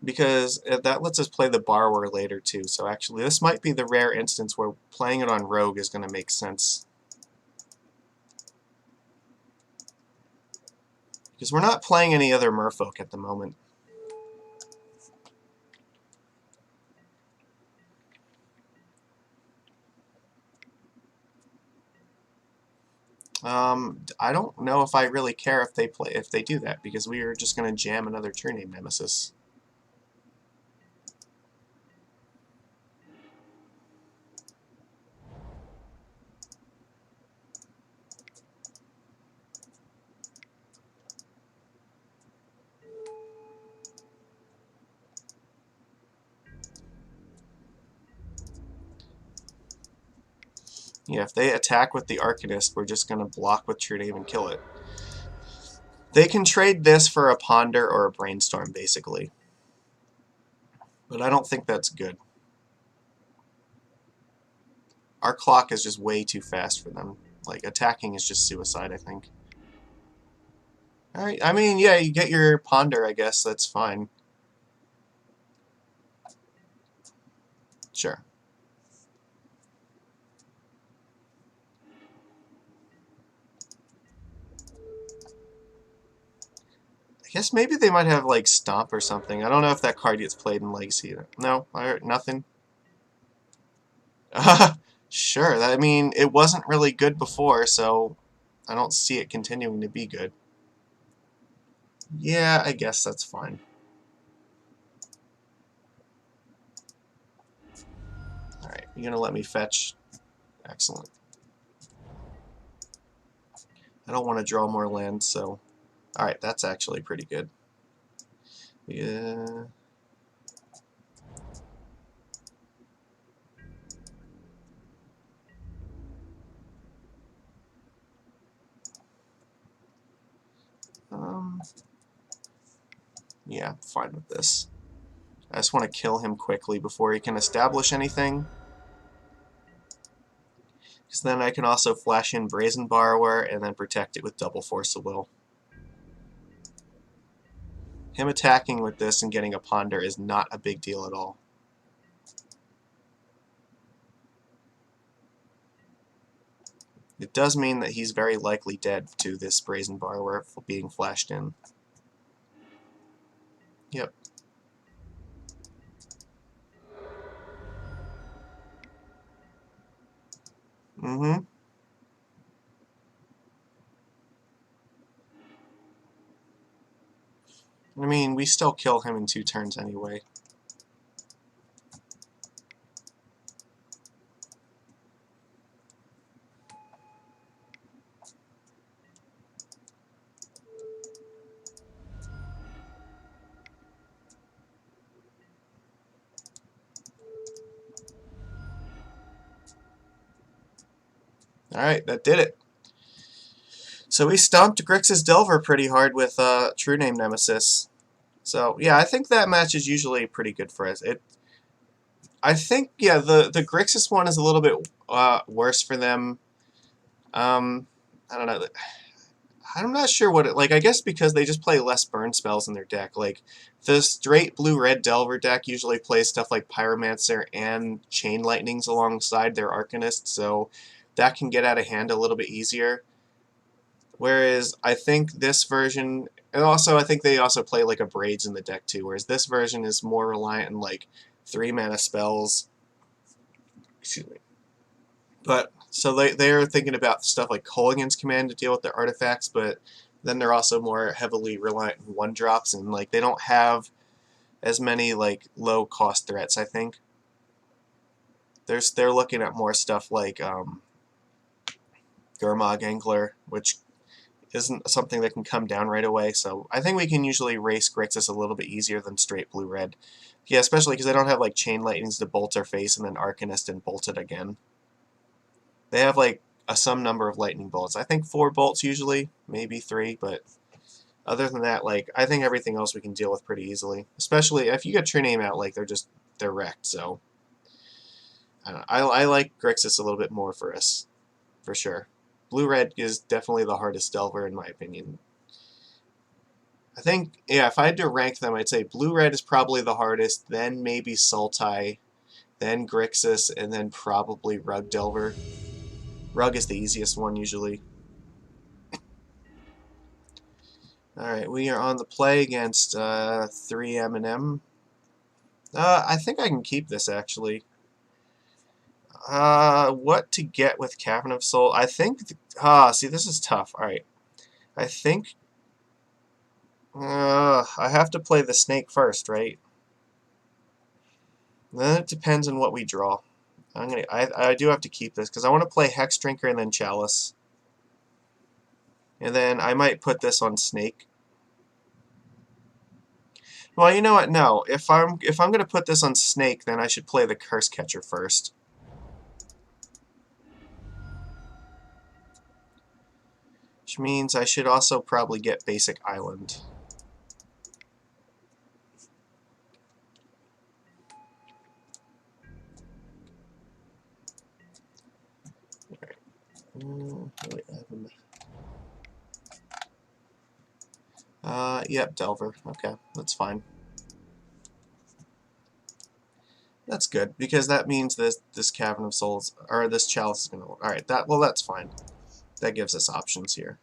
because that lets us play the Borrower later, too. So, actually, this might be the rare instance where playing it on Rogue is going to make sense. Because we're not playing any other Merfolk at the moment. I don't know if I really care if they do that, because we are just going to jam another True Name Nemesis. Yeah, if they attack with the Arcanist, we're just going to block with True Name and kill it. They can trade this for a Ponder or a Brainstorm, basically. But I don't think that's good. Our clock is just way too fast for them. Like, attacking is just suicide, I think. Alright, I mean, yeah, you get your Ponder, I guess, that's fine. Sure. I guess maybe they might have, like, Stomp or something. I don't know if that card gets played in Legacy. No, nothing. Sure, I mean, it wasn't really good before, so I don't see it continuing to be good. Yeah, I guess that's fine. Alright, you're gonna let me fetch? Excellent. I don't want to draw more land, so... Alright, that's actually pretty good. Yeah... Yeah, I'm fine with this. I just want to kill him quickly before he can establish anything. Because then I can also flash in Brazen Borrower and then protect it with double Force of Will. Him attacking with this and getting a Ponder is not a big deal at all. It does mean that he's very likely dead to this Brazen Borrower being flashed in. Yep. Mm-hmm. I mean, we still kill him in 2 turns anyway. Alright, that did it. So we stomped Grixis Delver pretty hard with True Name Nemesis. So yeah, I think that match is usually pretty good for us. I think, yeah, the Grixis one is a little bit worse for them. I don't know. I'm not sure what it, like, I guess because they just play less burn spells in their deck. Like, the straight blue-red Delver deck usually plays stuff like Pyromancer and Chain Lightnings alongside their Arcanist, so that can get out of hand a little bit easier. Whereas I think this version, and also I think they also play like a Braids in the deck too, whereas this version is more reliant on like 3-mana spells. Excuse me. But, so they're thinking about stuff like Kolaghan's Command to deal with their artifacts, but then they're also more heavily reliant on 1-drops, and like they don't have as many like low-cost threats, I think. They're looking at more stuff like Gurmag Angler, which isn't something that can come down right away, so I think we can usually race Grixis a little bit easier than straight blue-red. Yeah, especially because they don't have like Chain Lightnings to bolt our face and then Arcanist and bolt it again. They have like some number of lightning bolts. I think 4 bolts usually, maybe 3, but other than that, like, I think everything else we can deal with pretty easily. Especially if you get True Name out, like, they're wrecked, so I don't know. I like Grixis a little bit more for us, for sure. Blue-red is definitely the hardest Delver in my opinion. I think, yeah, if I had to rank them, I'd say blue-red is probably the hardest, then maybe Sultai, then Grixis, and then probably Rug Delver. Rug is the easiest one usually. Alright, we are on the play against 3M&M. I think I can keep this, actually. What to get with Cavern of Soul? I think... see, this is tough. Alright. I think... I have to play the snake first, right? Then it depends on what we draw. I do have to keep this, because I want to play Hex Drinker and then Chalice. And then I might put this on Snake. Well, you know what? No. If I'm going to put this on Snake, then I should play the Curse Catcher first. Which means I should also probably get Basic Island. Yep, Delver. Okay, that's fine. That's good, because that means this Cavern of Souls, or this Chalice is going to... Alright, that's fine. That gives us options here.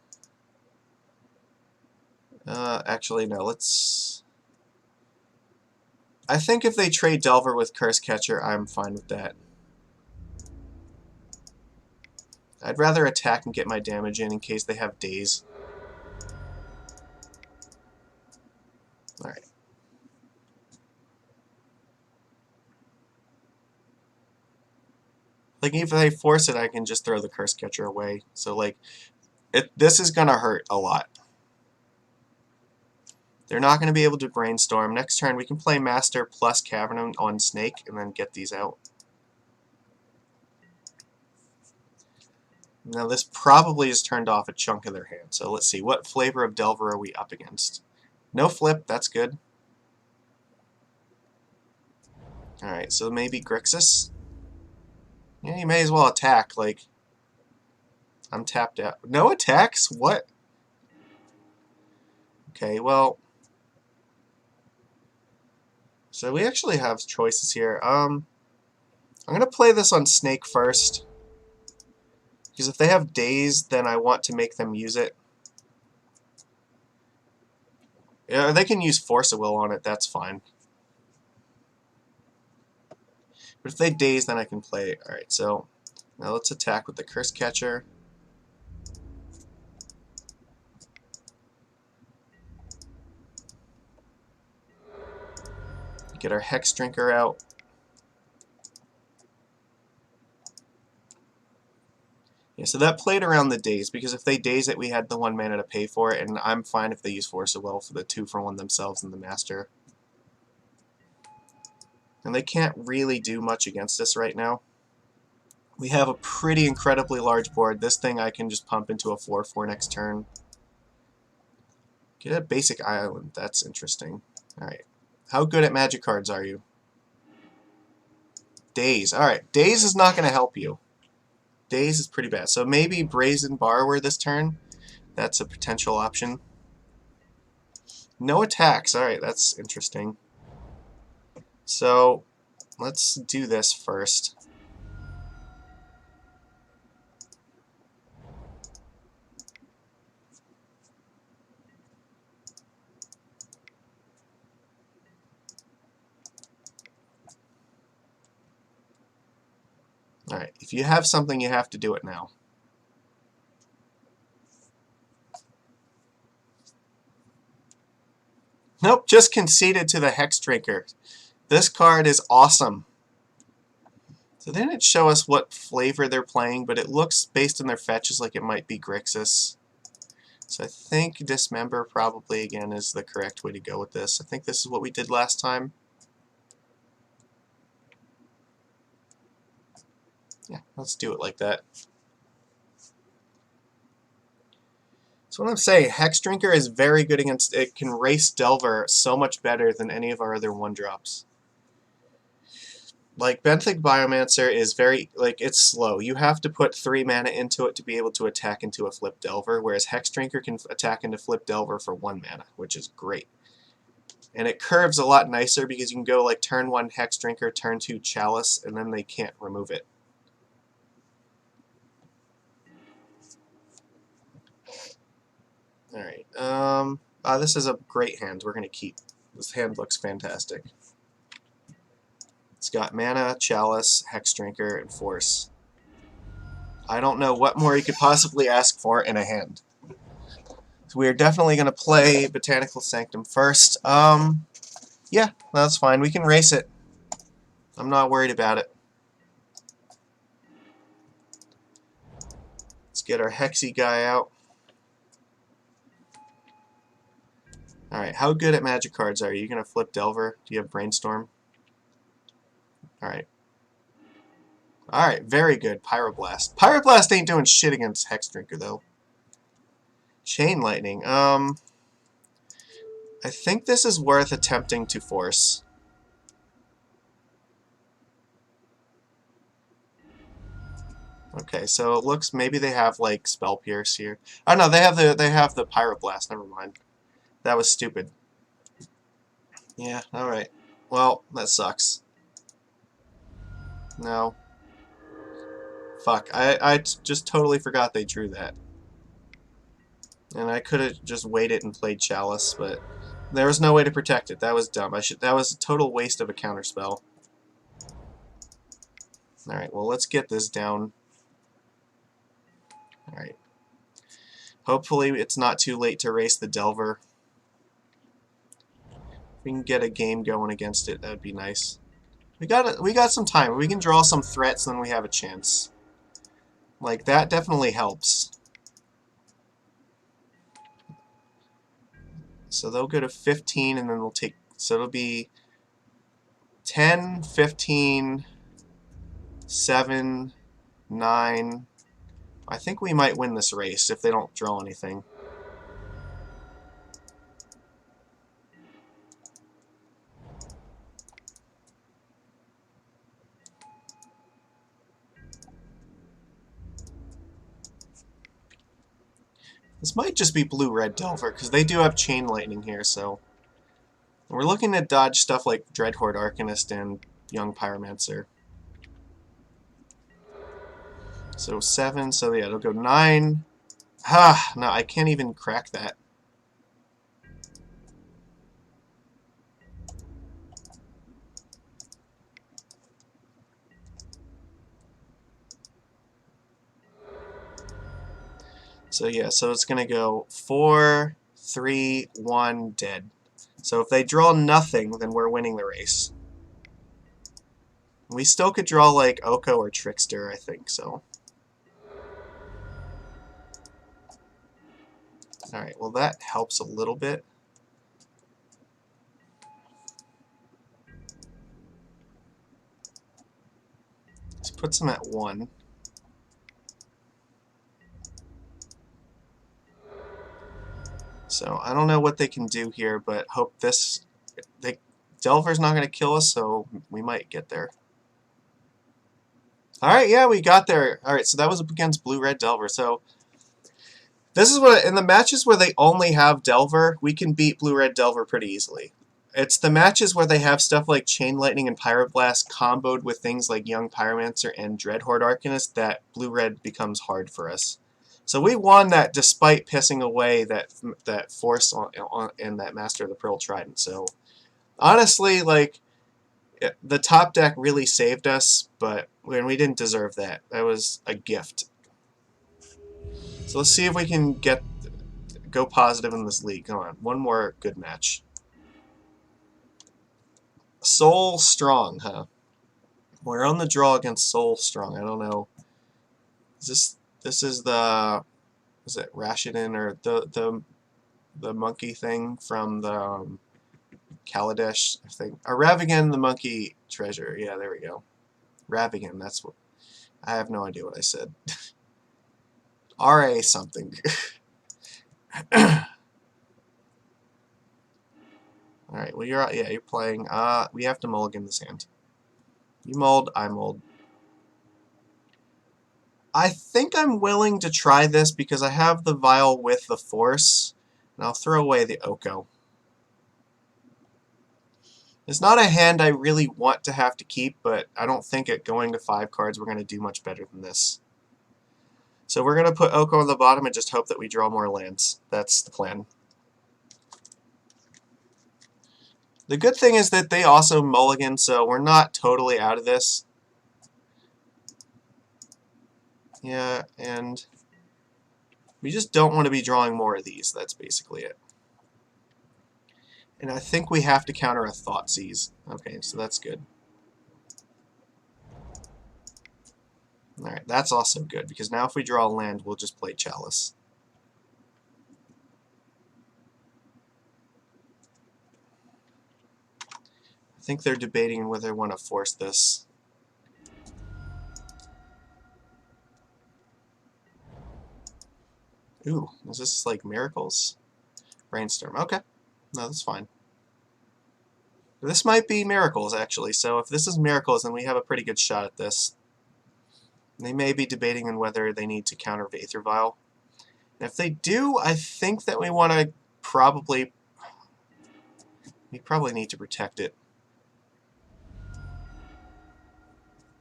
Actually, no, let's... I think if they trade Delver with Curse Catcher, I'm fine with that. I'd rather attack and get my damage in case they have Daze. Alright. Like, if they force it, I can just throw the Curse Catcher away. So, like, this is gonna hurt a lot. They're not going to be able to Brainstorm. Next turn, we can play Master plus Cavern on Snake, and then get these out. Now, this probably has turned off a chunk of their hand. So, let's see. What flavor of Delver are we up against? No flip. That's good. Alright, so maybe Grixis? Yeah, you may as well attack. Like, I'm tapped out. No attacks? What? Okay, well... So we actually have choices here. I'm going to play this on Snake first. Because if they have Daze, then I want to make them use it. Yeah, they can use Force of Will on it, that's fine. But if they Daze, then I can play it. Alright, so now let's attack with the Curse Catcher. Get our Hex Drinker out. Yeah, so that played around the Daze, because if they Daze it, we had the 1 mana to pay for it, and I'm fine if they use Force of Will for the 2-for-1 themselves and the Master. And they can't really do much against us right now. We have a pretty incredibly large board. This thing I can just pump into a 4-4 next turn. Get a basic island. That's interesting. Alright. How good at magic cards are you? Daze. Alright. Daze is not going to help you. Daze is pretty bad. So maybe Brazen Borrower this turn. That's a potential option. No attacks. Alright, that's interesting. So, let's do this first. Alright, if you have something, you have to do it now. Nope, just conceded to the Hex Drinker. This card is awesome. So they didn't show us what flavor they're playing, but it looks, based on their fetches, like it might be Grixis. So I think Dismember probably, again, is the correct way to go with this. I think this is what we did last time. Yeah, let's do it like that. So what I'm saying, Hex Drinker is very good against... It can race Delver so much better than any of our other 1-drops. Like, Benthic Biomancer is very... Like, it's slow. You have to put 3 mana into it to be able to attack into a Flip Delver, whereas Hex Drinker can attack into Flip Delver for 1 mana, which is great. And it curves a lot nicer because you can go, like, turn 1 Hex Drinker, turn 2 Chalice, and then they can't remove it. Alright, this is a great hand. We're going to keep. This hand looks fantastic. It's got mana, Chalice, Hex Drinker, and Force. I don't know what more you could possibly ask for in a hand. So we are definitely going to play Botanical Sanctum first. Yeah, that's fine. We can race it. I'm not worried about it. Let's get our Hexy guy out. Alright, how good at magic cards are you? You going to flip Delver? Do you have Brainstorm? Alright. Alright, very good. Pyroblast. Pyroblast ain't doing shit against Hex Drinker, though. Chain Lightning. I think this is worth attempting to force. Okay, so it looks maybe they have like Spell Pierce here. Oh no, they have the Pyroblast. Never mind. That was stupid. Yeah, alright. Well, that sucks. No. Fuck. I just totally forgot they drew that. And I could have just waited and played Chalice, but there was no way to protect it. That was dumb. That was a total waste of a counterspell. Alright, well let's get this down. Alright. Hopefully it's not too late to race the Delver. If we can get a game going against it, that would be nice. We got some time. We can draw some threats, then we have a chance. Like, that definitely helps. So they'll go to 15, and then we'll take... So it'll be 10, 15, 7, 9... I think we might win this race if they don't draw anything. This might just be blue-red Delver, because they do have Chain Lightning here, so... We're looking to dodge stuff like Dreadhorde Arcanist and Young Pyromancer. So 7, so yeah, it'll go 9. Ah, no, I can't even crack that. So yeah, so it's going to go 4, 3, 1, dead. So if they draw nothing, then we're winning the race. We still could draw like Oko or Trickster, I think, so. Alright, well that helps a little bit. This puts them at 1. So I don't know what they can do here, but hope this... Delver's not going to kill us, so we might get there. Alright, yeah, we got there. Alright, so that was against blue-red Delver. So this is what, in the matches where they only have Delver, we can beat blue-red Delver pretty easily. It's the matches where they have stuff like Chain Lightning and Pyroblast comboed with things like Young Pyromancer and Dreadhorde Arcanist that blue-red becomes hard for us. So we won that despite pissing away that Force in that Master of the Pearl Trident. So honestly, like, the top deck really saved us, but we didn't deserve that. That was a gift. So let's see if we can go positive in this league. Come on, one more good match. Soul Strong, huh? We're on the draw against Soul Strong. I don't know. This is the, is it Rashidin or the monkey thing from the Kaladesh, I think. Ravigan the monkey treasure. Yeah, there we go. Ravigan, that's what... I have no idea what I said. RA something. Alright, well you're playing. We have to mulligan this hand. You mulled, I mulled. I think I'm willing to try this because I have the vial with the Force, and I'll throw away the Oko. It's not a hand I really want to have to keep, but I don't think at going to 5 cards we're going to do much better than this. So we're going to put Oko on the bottom and just hope that we draw more lands. That's the plan. The good thing is that they also mulligan, so we're not totally out of this. Yeah, and we just don't want to be drawing more of these. That's basically it. And I think we have to counter a Thoughtseize. Okay, so that's good. Alright, that's also good, because now if we draw a land, we'll just play Chalice. I think they're debating whether they want to force this. Ooh, is this like Miracles? Brainstorm, okay. No, that's fine. This might be Miracles, actually, so if this is Miracles, then we have a pretty good shot at this. They may be debating on whether they need to counter Aether Vial. And if they do, I think that we want to probably... We probably need to protect it.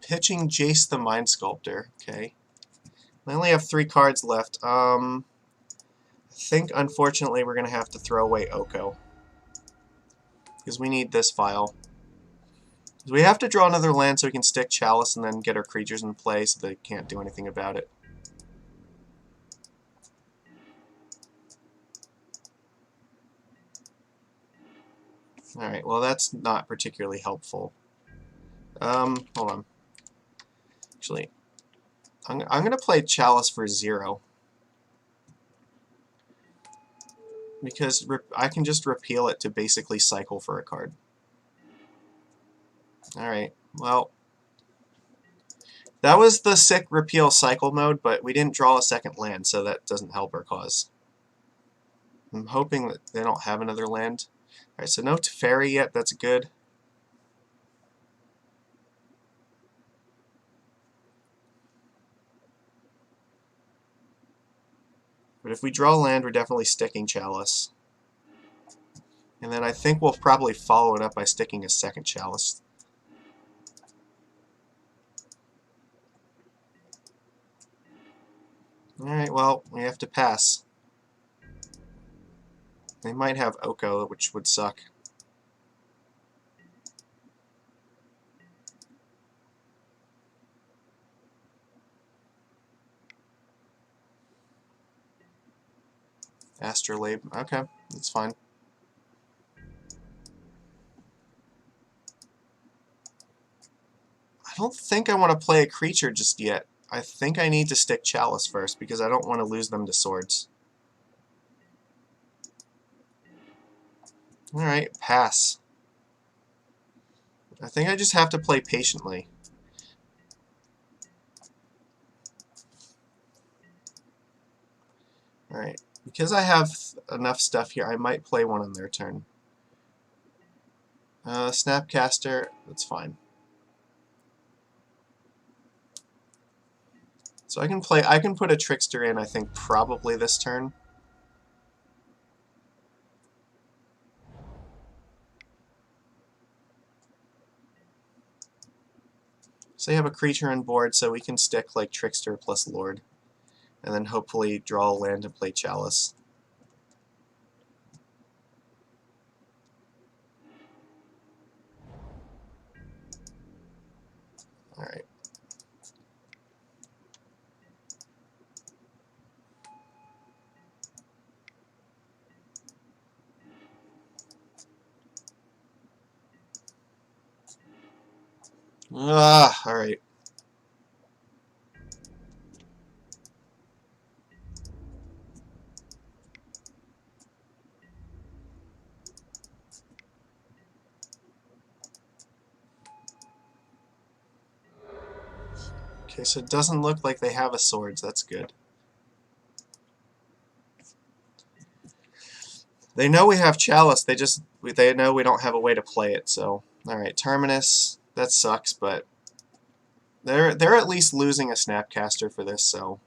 Pitching Jace the Mind Sculptor, okay. I only have 3 cards left. I think, unfortunately, we're going to have to throw away Oko. Because we need this file. We have to draw another land so we can stick Chalice and then get our creatures in play so they can't do anything about it. Alright, well that's not particularly helpful. Hold on. Actually, I'm going to play Chalice for 0. Because I can just repeal it to basically cycle for a card. Alright, well, that was the sick repeal cycle mode, but we didn't draw a second land, so that doesn't help our cause. I'm hoping that they don't have another land. Alright, so no Teferi yet, that's good. But if we draw land, we're definitely sticking Chalice. And then I think we'll probably follow it up by sticking a second Chalice. Alright, well, we have to pass. They might have Oko, which would suck. Astrolabe. Okay, that's fine. I don't think I want to play a creature just yet. I think I need to stick Chalice first because I don't want to lose them to swords. Alright, pass. I think I just have to play patiently. Alright, because I have enough stuff here, I might play one on their turn. Snapcaster, that's fine. So I can put a Trickster in, I think, probably this turn. So they have a creature on board, so we can stick like Trickster plus Lord. And then hopefully draw a land and play Chalice. Alright. Alright. Okay, so it doesn't look like they have a swords. That's good. They know we have Chalice. They know we don't have a way to play it. So, all right, Terminus. That sucks, but they're at least losing a Snapcaster for this. So,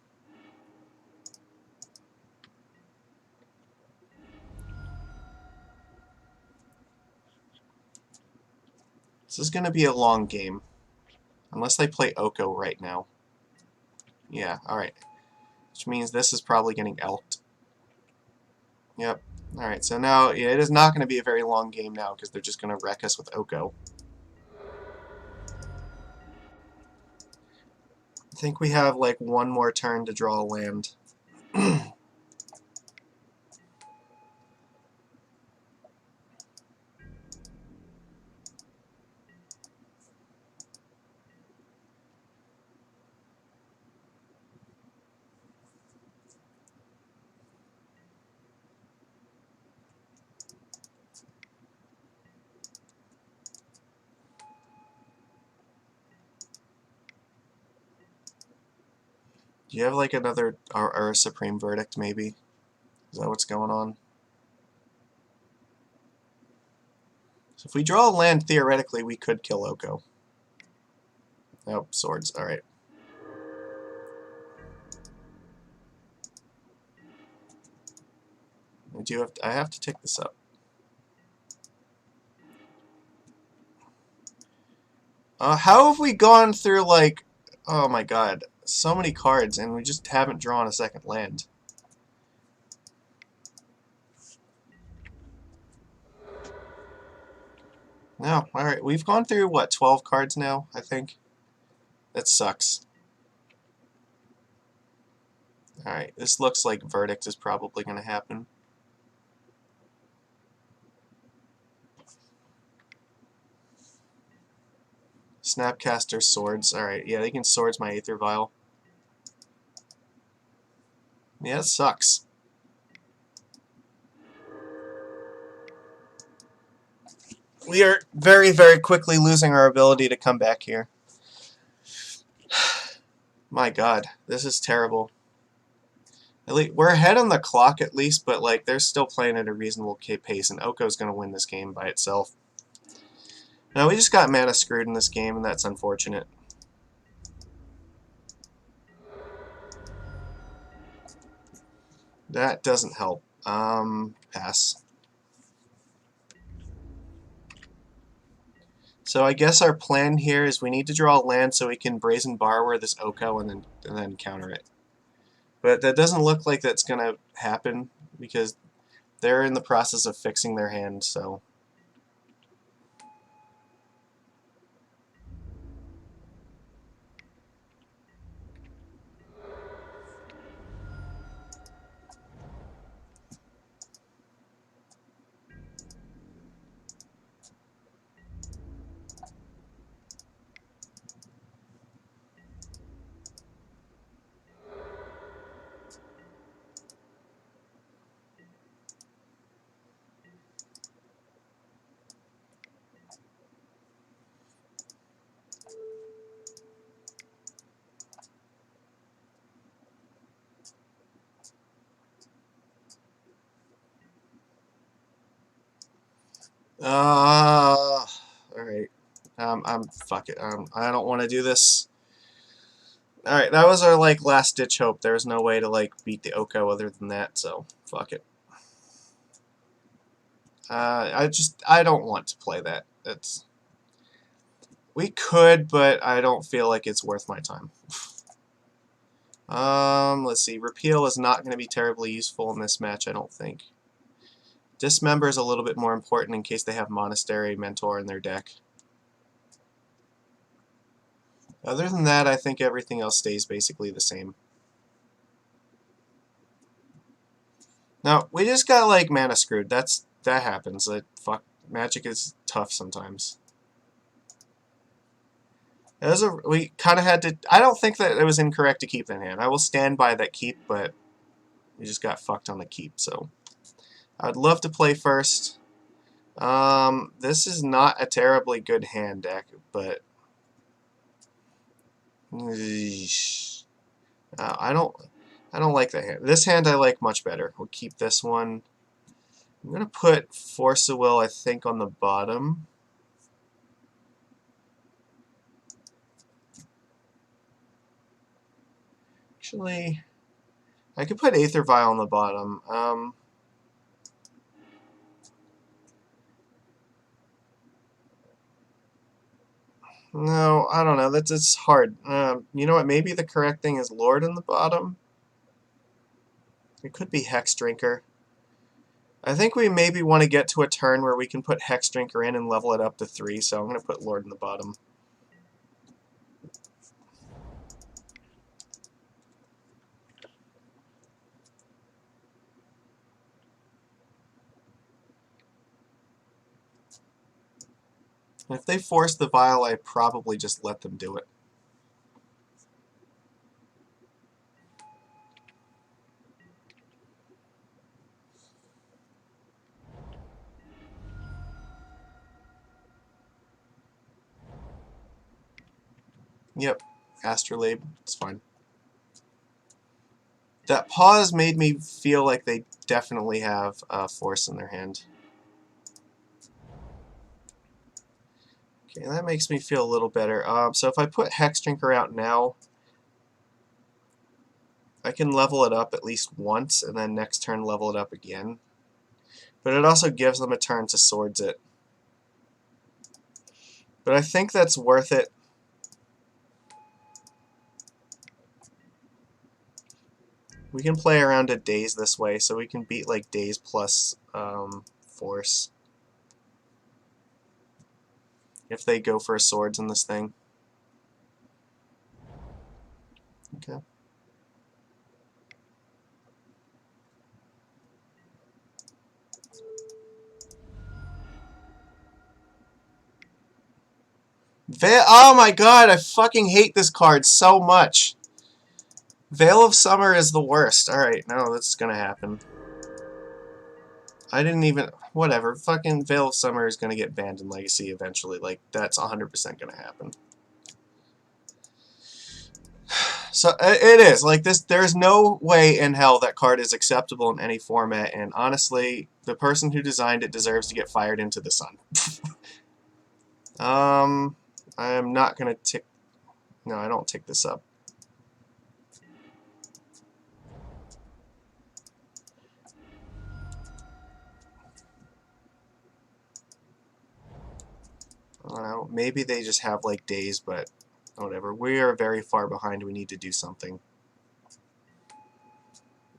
this is going to be a long game, unless they play Oko right now. Yeah, all right. Which means this is probably getting elked. Yep. Alright, so now, yeah, it is not going to be a very long game now, because they're just going to wreck us with Oko. I think we have, like, one more turn to draw a land. Do you have, like, another, or a Supreme Verdict, maybe? Is that what's going on? So if we draw a land, theoretically, we could kill Oko. Oh, swords. Alright. I have to take this up. How have we gone through, like, oh my god, so many cards, and we just haven't drawn a second land? No, alright, we've gone through, what, 12 cards now, I think? That sucks. Alright, this looks like Verdict is probably going to happen. Snapcaster Swords. Alright, yeah, they can Swords my Aether Vial. Yeah, it sucks. We are very, very quickly losing our ability to come back here. My god, this is terrible. At least, we're ahead on the clock at least, but like they're still playing at a reasonable pace, and Oko's going to win this game by itself. Now, we just got mana screwed in this game, and that's unfortunate. That doesn't help. Pass. So I guess our plan here is we need to draw land so we can Brazen Borrower this Oko and then counter it. But that doesn't look like that's gonna happen because they're in the process of fixing their hand, so. Alright. Fuck it. I don't want to do this. Alright, that was our, like, last-ditch hope. There was no way to, like, beat the Oko other than that, so fuck it. I don't want to play that. We could, but I don't feel like it's worth my time. Let's see. Repeal is not going to be terribly useful in this match, I don't think. Dismember is a little bit more important in case they have Monastery Mentor in their deck. Other than that, I think everything else stays basically the same. Now, we just got, like, mana screwed. That happens. Like, fuck, Magic is tough sometimes. We kind of had to. I don't think that it was incorrect to keep that hand. I will stand by that keep, but we just got fucked on the keep. So I'd love to play first. This is not a terribly good hand deck, but I don't like that hand. This hand I like much better. We'll keep this one. I'm gonna put Force of Will, I think, on the bottom. Actually, I could put Aether Vial on the bottom. No, I don't know. It's hard. You know what? Maybe the correct thing is Lord in the bottom. It could be Hex Drinker. I think we maybe want to get to a turn where we can put Hex Drinker in and level it up to 3, so I'm going to put Lord in the bottom. If they force the Vial, I probably just let them do it. Yep, Astrolabe, it's fine. That pause made me feel like they definitely have Force in their hand. Okay, that makes me feel a little better. So if I put Hex Drinker out now, I can level it up at least once, and then next turn level it up again. But it also gives them a turn to Swords it. But I think that's worth it. We can play around at Daze this way, so we can beat like Daze plus Force. If they go for a Swords in this thing. Okay. Oh my god, I fucking hate this card so much. Veil of Summer is the worst. Alright, no, that's gonna happen. I didn't even... Whatever. Fucking Veil of Summer is gonna get banned in Legacy eventually. Like, that's 100% gonna happen. So, it is. Like, there's no way in hell that card is acceptable in any format, and honestly, the person who designed it deserves to get fired into the sun. I am not gonna tick... No, I don't tick this up. I don't know. Maybe they just have like days, but whatever. We are very far behind. We need to do something.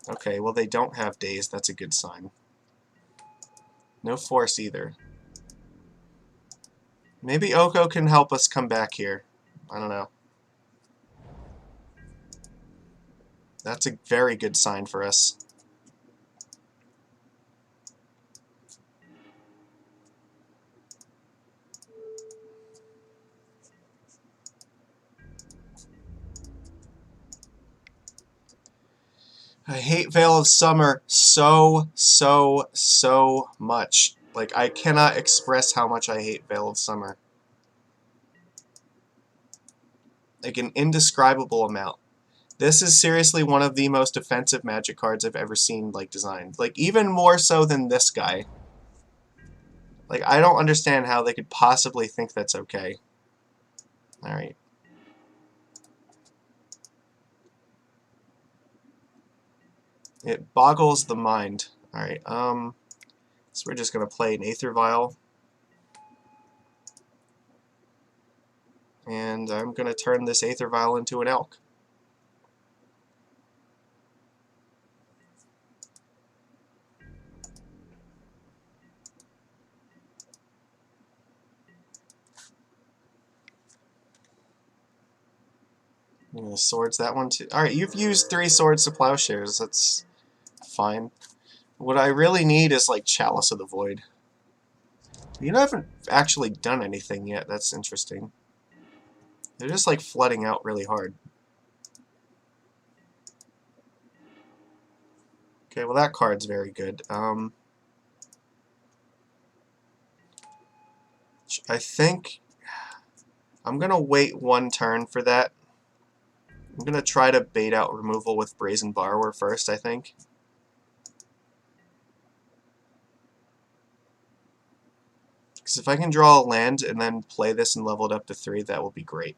Okay, well they don't have days. That's a good sign. No force either. Maybe Oko can help us come back here. I don't know. That's a very good sign for us. I hate Veil of Summer so much. Like, I cannot express how much I hate Veil of Summer. Like, an indescribable amount. This is seriously one of the most offensive Magic cards I've ever seen, like, designed. Like, even more so than this guy. Like, I don't understand how they could possibly think that's okay. Alright. It boggles the mind. Alright, so we're just going to play an Aether Vial. And I'm going to turn this Aether Vial into an Elk. I'm going to swords that one too. Alright, you've used 3 swords to plowshares. That's fine. What I really need is, like, Chalice of the Void. You haven't actually done anything yet. That's interesting. They're just, like, flooding out really hard. Okay, well, that card's very good. I think I'm going to wait 1 turn for that. I'm going to try to bait out removal with Brazen Borrower first, I think. Because if I can draw a land and then play this and level it up to 3, that will be great.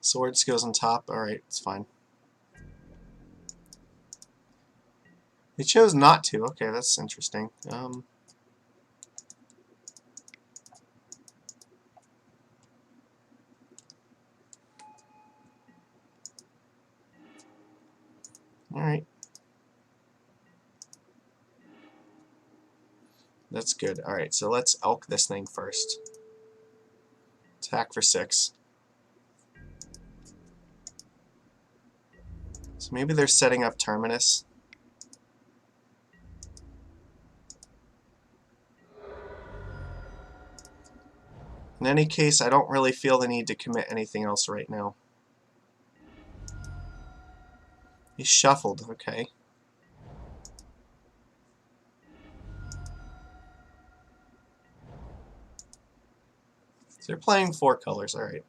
Swords goes on top. Alright, it's fine. They chose not to. Okay, that's interesting. Alright. That's good. Alright, so let's Elk this thing first. Attack for 6. So maybe they're setting up Terminus. In any case, I don't really feel the need to commit anything else right now. He shuffled, okay. So they're playing 4 colors, alright.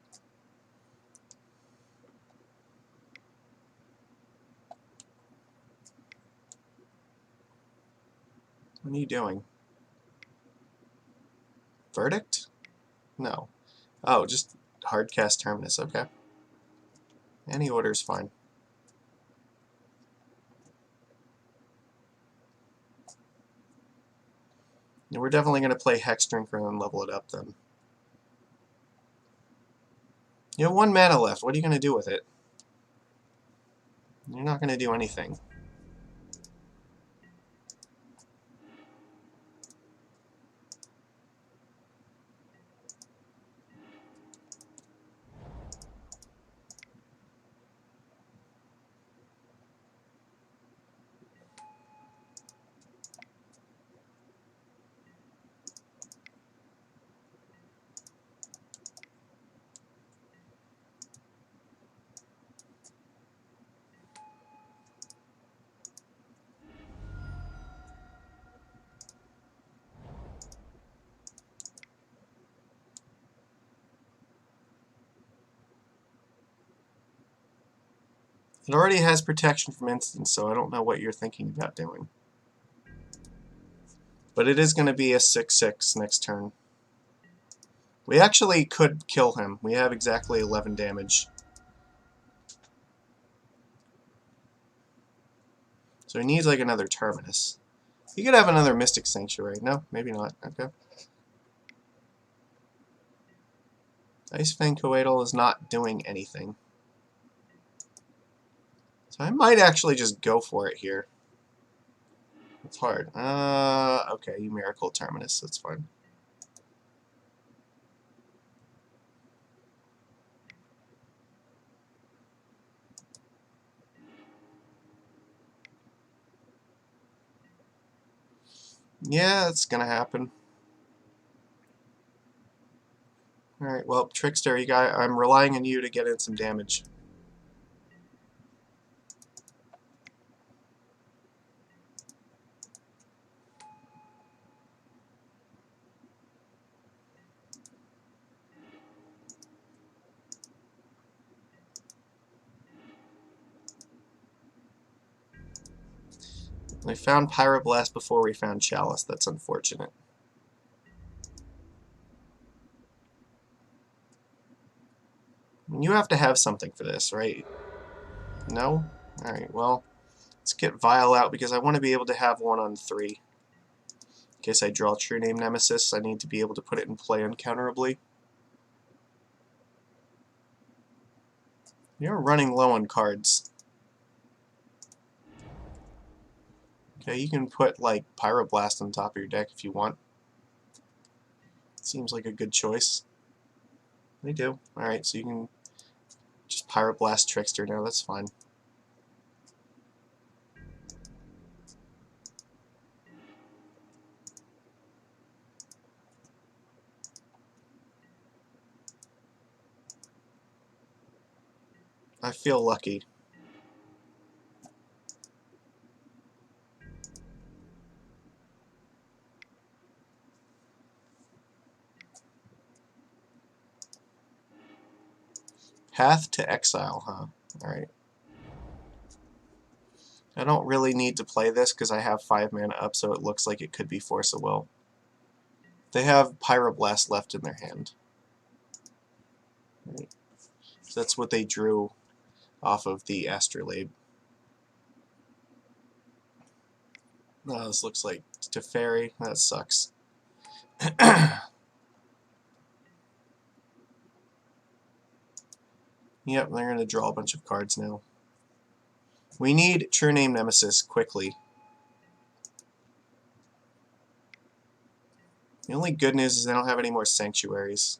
What are you doing? Verdict? No. Oh, just hardcast Terminus, okay. Any order's fine. Yeah, we're definitely going to play Hex Drinker and level it up then. You have 1 mana left. What are you going to do with it? You're not going to do anything. It already has protection from instants, so I don't know what you're thinking about doing. But it is going to be a 6/6 next turn. We actually could kill him. We have exactly 11 damage. So he needs like another Terminus. He could have another Mystic Sanctuary. No, maybe not. Okay. Ice Fang Coatl is not doing anything. So I might actually just go for it here. It's hard. Okay, you Miracle Terminus. That's fine. Yeah, it's gonna happen. Alright, well, Trickster, I'm relying on you to get in some damage. We found Pyroblast before we found Chalice. That's unfortunate. You have to have something for this, right? No? Alright, well, let's get Vile out because I want to be able to have one on 3. In case I draw True Name Nemesis, I need to be able to put it in play uncounterably. You're running low on cards. Okay, you can put, like, Pyroblast on top of your deck if you want. Seems like a good choice. They do. Alright, so you can just Pyroblast Trickster now, that's fine. I feel lucky. Path to Exile, huh? Alright. I don't really need to play this because I have 5 mana up, so it looks like it could be Force of Will. They have Pyroblast left in their hand. Right. So that's what they drew off of the Astrolabe. Oh, this looks like Teferi. That sucks. Yep, they're going to draw a bunch of cards now. We need True Name Nemesis quickly. The only good news is they don't have any more Sanctuaries.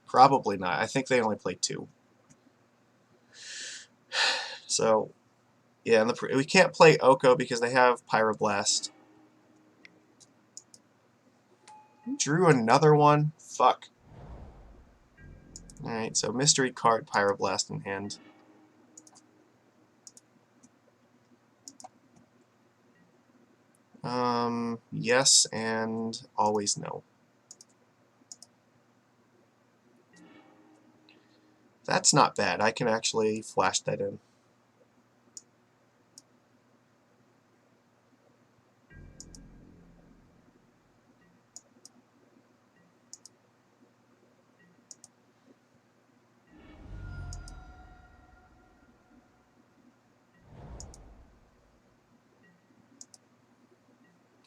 Probably not. I think they only play 2. So, yeah, we can't play Oko because they have Pyroblast. Drew another one? Fuck. Alright, so Mystery card, Pyroblast in hand. Yes and always no. That's not bad. I can actually flash that in.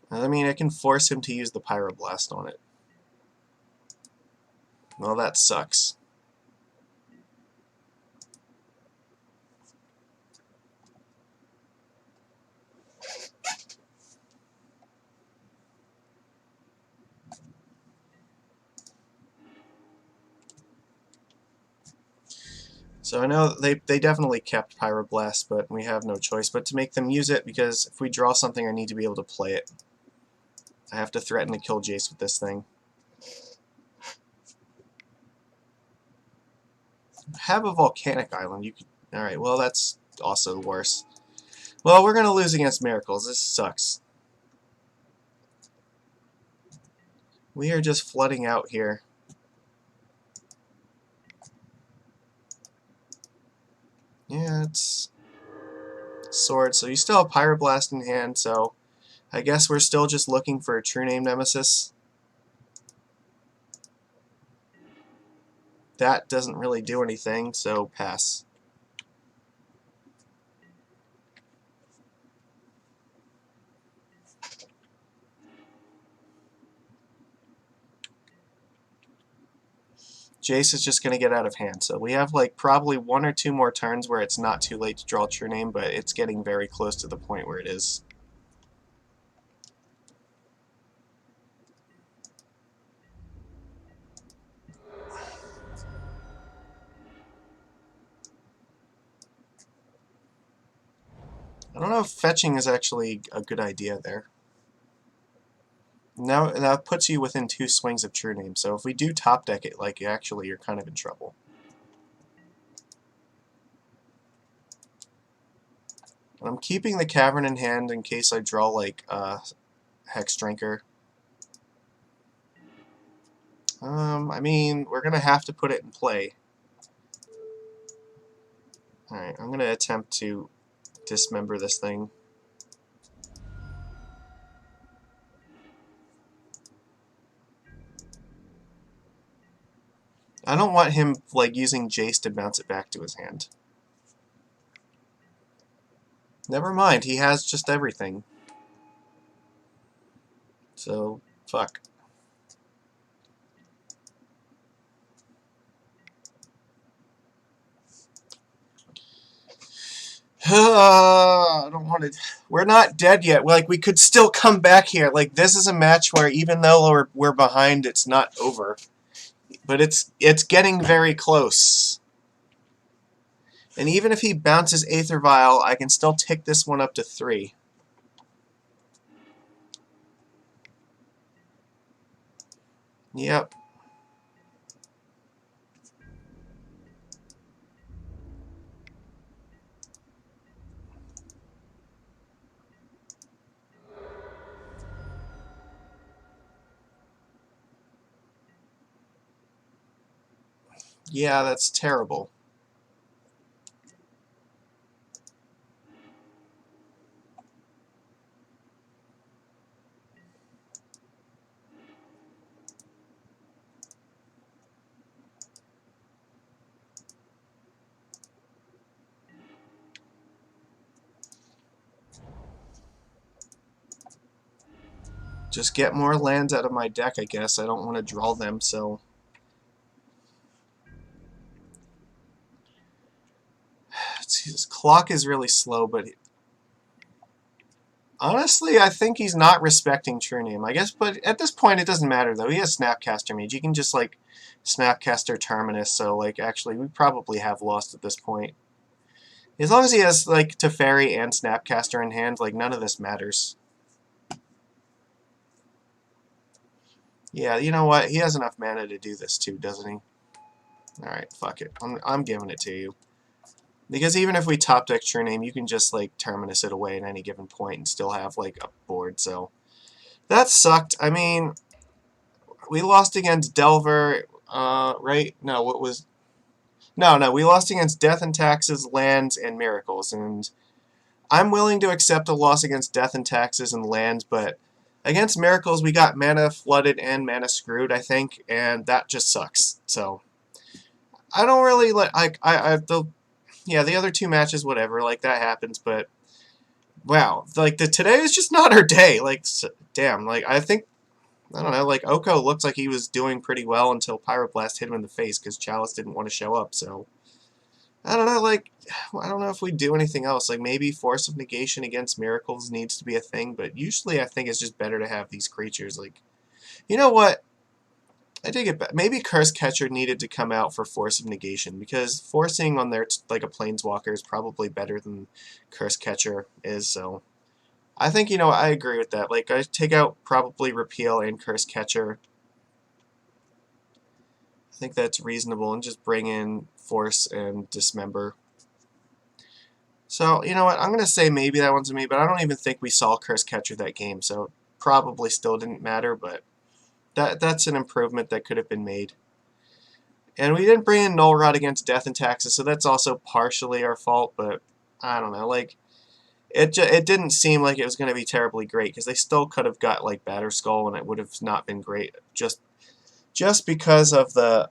I mean, I can force him to use the Pyroblast on it. Well, that sucks. So I know they definitely kept Pyroblast, but we have no choice but to make them use it, because if we draw something, I need to be able to play it. I have to threaten to kill Jace with this thing. Have a volcanic island. You could. Alright, well, that's also worse. Well, we're going to lose against Miracles. This sucks. We are just flooding out here. Yeah, it's Sword. So you still have Pyroblast in hand, so I guess we're still just looking for a True Name Nemesis. That doesn't really do anything, so pass. Jace is just going to get out of hand. So we have like probably 1 or 2 more turns where it's not too late to draw True Name, but it's getting very close to the point where it is. I don't know if fetching is actually a good idea there. Now that puts you within 2 swings of True Name, so if we do top deck it, like, actually you're kind of in trouble. I'm keeping the Cavern in hand in case I draw, like, Hex Drinker. I mean, we're going to have to put it in play. Alright, I'm going to attempt to dismember this thing. I don't want him, like, using Jace to bounce it back to his hand. Never mind, he has just everything. So, fuck. I don't want to. We're not dead yet. Like, we could still come back here. Like, this is a match where even though we're behind, it's not over. But it's getting very close. And even if he bounces Aether Vial, I can still tick this one up to 3. Yep. Yeah, that's terrible. Just get more lands out of my deck, I guess. I don't want to draw them, so... His clock is really slow, but... Honestly, I think he's not respecting True Name. I guess, but at this point, it doesn't matter, though. He has Snapcaster Mage. You can just, like, Snapcaster Terminus, so, like, actually, we probably have lost at this point. As long as he has, like, Teferi and Snapcaster in hand, like, none of this matters. Yeah, you know what? He has enough mana to do this, too, doesn't he? Alright, fuck it. I'm giving it to you. Because even if we top deck True Name, you can just, like, Terminus it away at any given point and still have, like, a board, so... That sucked. I mean, we lost against Delver, right? No, what was... No, we lost against Death and Taxes, Lands, and Miracles, and I'm willing to accept a loss against Death and Taxes and Lands, but against Miracles, we got mana flooded and mana screwed, I think, and that just sucks, so... I don't really like... Yeah, the other 2 matches, whatever, like, that happens, but... Wow, like, today is just not our day, like, damn, like, I think... I don't know, like, Oko looks like he was doing pretty well until Pyroblast hit him in the face because Chalice didn't want to show up, so... I don't know, like, I don't know if we do anything else. Like, maybe Force of Negation against Miracles needs to be a thing, but usually I think it's just better to have these creatures, like... You know what? I take it back. Maybe Curse Catcher needed to come out for Force of Negation, because forcing on their, like, a Planeswalker is probably better than Curse Catcher is, so... I think, you know, I agree with that. Like, I take out probably Repeal and Curse Catcher. I think that's reasonable, and just bring in Force and Dismember. So, you know what, I'm going to say maybe that one's me, but I don't even think we saw Curse Catcher that game, so probably still didn't matter, but that's an improvement that could have been made. And we didn't bring in Null Rod against Death and Taxes, so that's also partially our fault, but I don't know, like... It didn't seem like it was going to be terribly great, because they still could have got, like, Batterskull, and it would have not been great, just because of the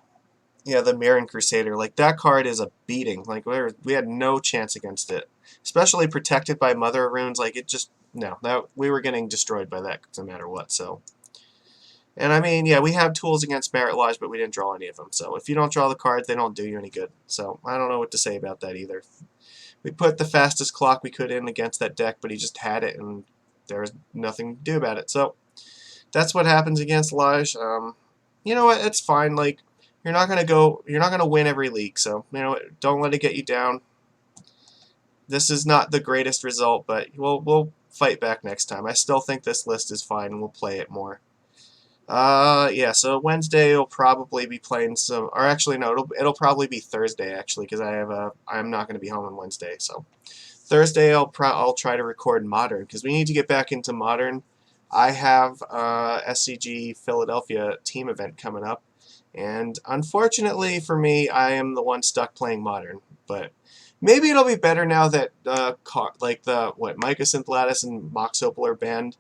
Mirran Crusader. Like, that card is a beating. Like, we had no chance against it. Especially protected by Mother of Runes, like, it just, no, we were getting destroyed by that no matter what, so. And I mean, yeah, we have tools against Merit Lodge, but we didn't draw any of them. So if you don't draw the cards, they don't do you any good. So I don't know what to say about that either. We put the fastest clock we could in against that deck, but he just had it, and there was nothing to do about it. So that's what happens against Lodge. You know what? It's fine. Like, you're not gonna win every league. So you know, don't let it get you down. This is not the greatest result, but we'll fight back next time. I still think this list is fine, and we'll play it more. Yeah. So Wednesday will probably be playing some, or actually no, it'll probably be Thursday actually, because I'm not going to be home on Wednesday. So Thursday I'll try to record Modern because we need to get back into Modern. I have SCG Philadelphia team event coming up, and unfortunately for me, I am the one stuck playing Modern. But maybe it'll be better now that like the Micah Synthlatus and Mox Opal are banned.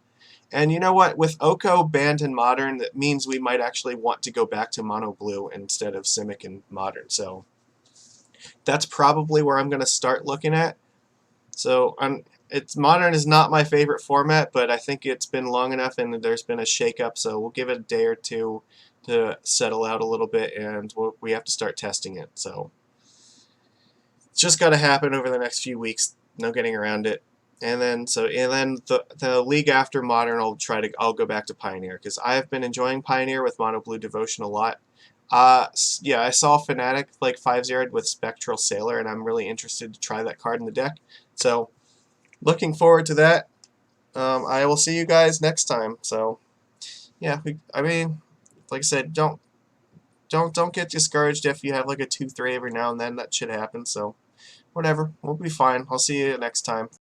And you know what? With Oko banned in Modern, that means we might actually want to go back to Mono Blue instead of Simic in Modern. So that's probably where I'm going to start looking at. So Modern is not my favorite format, but I think it's been long enough and there's been a shakeup. So we'll give it a day or two to settle out a little bit, and we have to start testing it. So it's just got to happen over the next few weeks. No getting around it. And then the league after Modern, I'll go back to Pioneer because I have been enjoying Pioneer with Mono Blue Devotion a lot. Yeah, I saw Fnatic like 5-0 with Spectral Sailor, and I'm really interested to try that card in the deck. So looking forward to that. I will see you guys next time. So yeah, I mean, like I said, don't get discouraged if you have like a 2-3 every now and then. That shit happens. So whatever, we'll be fine. I'll see you next time.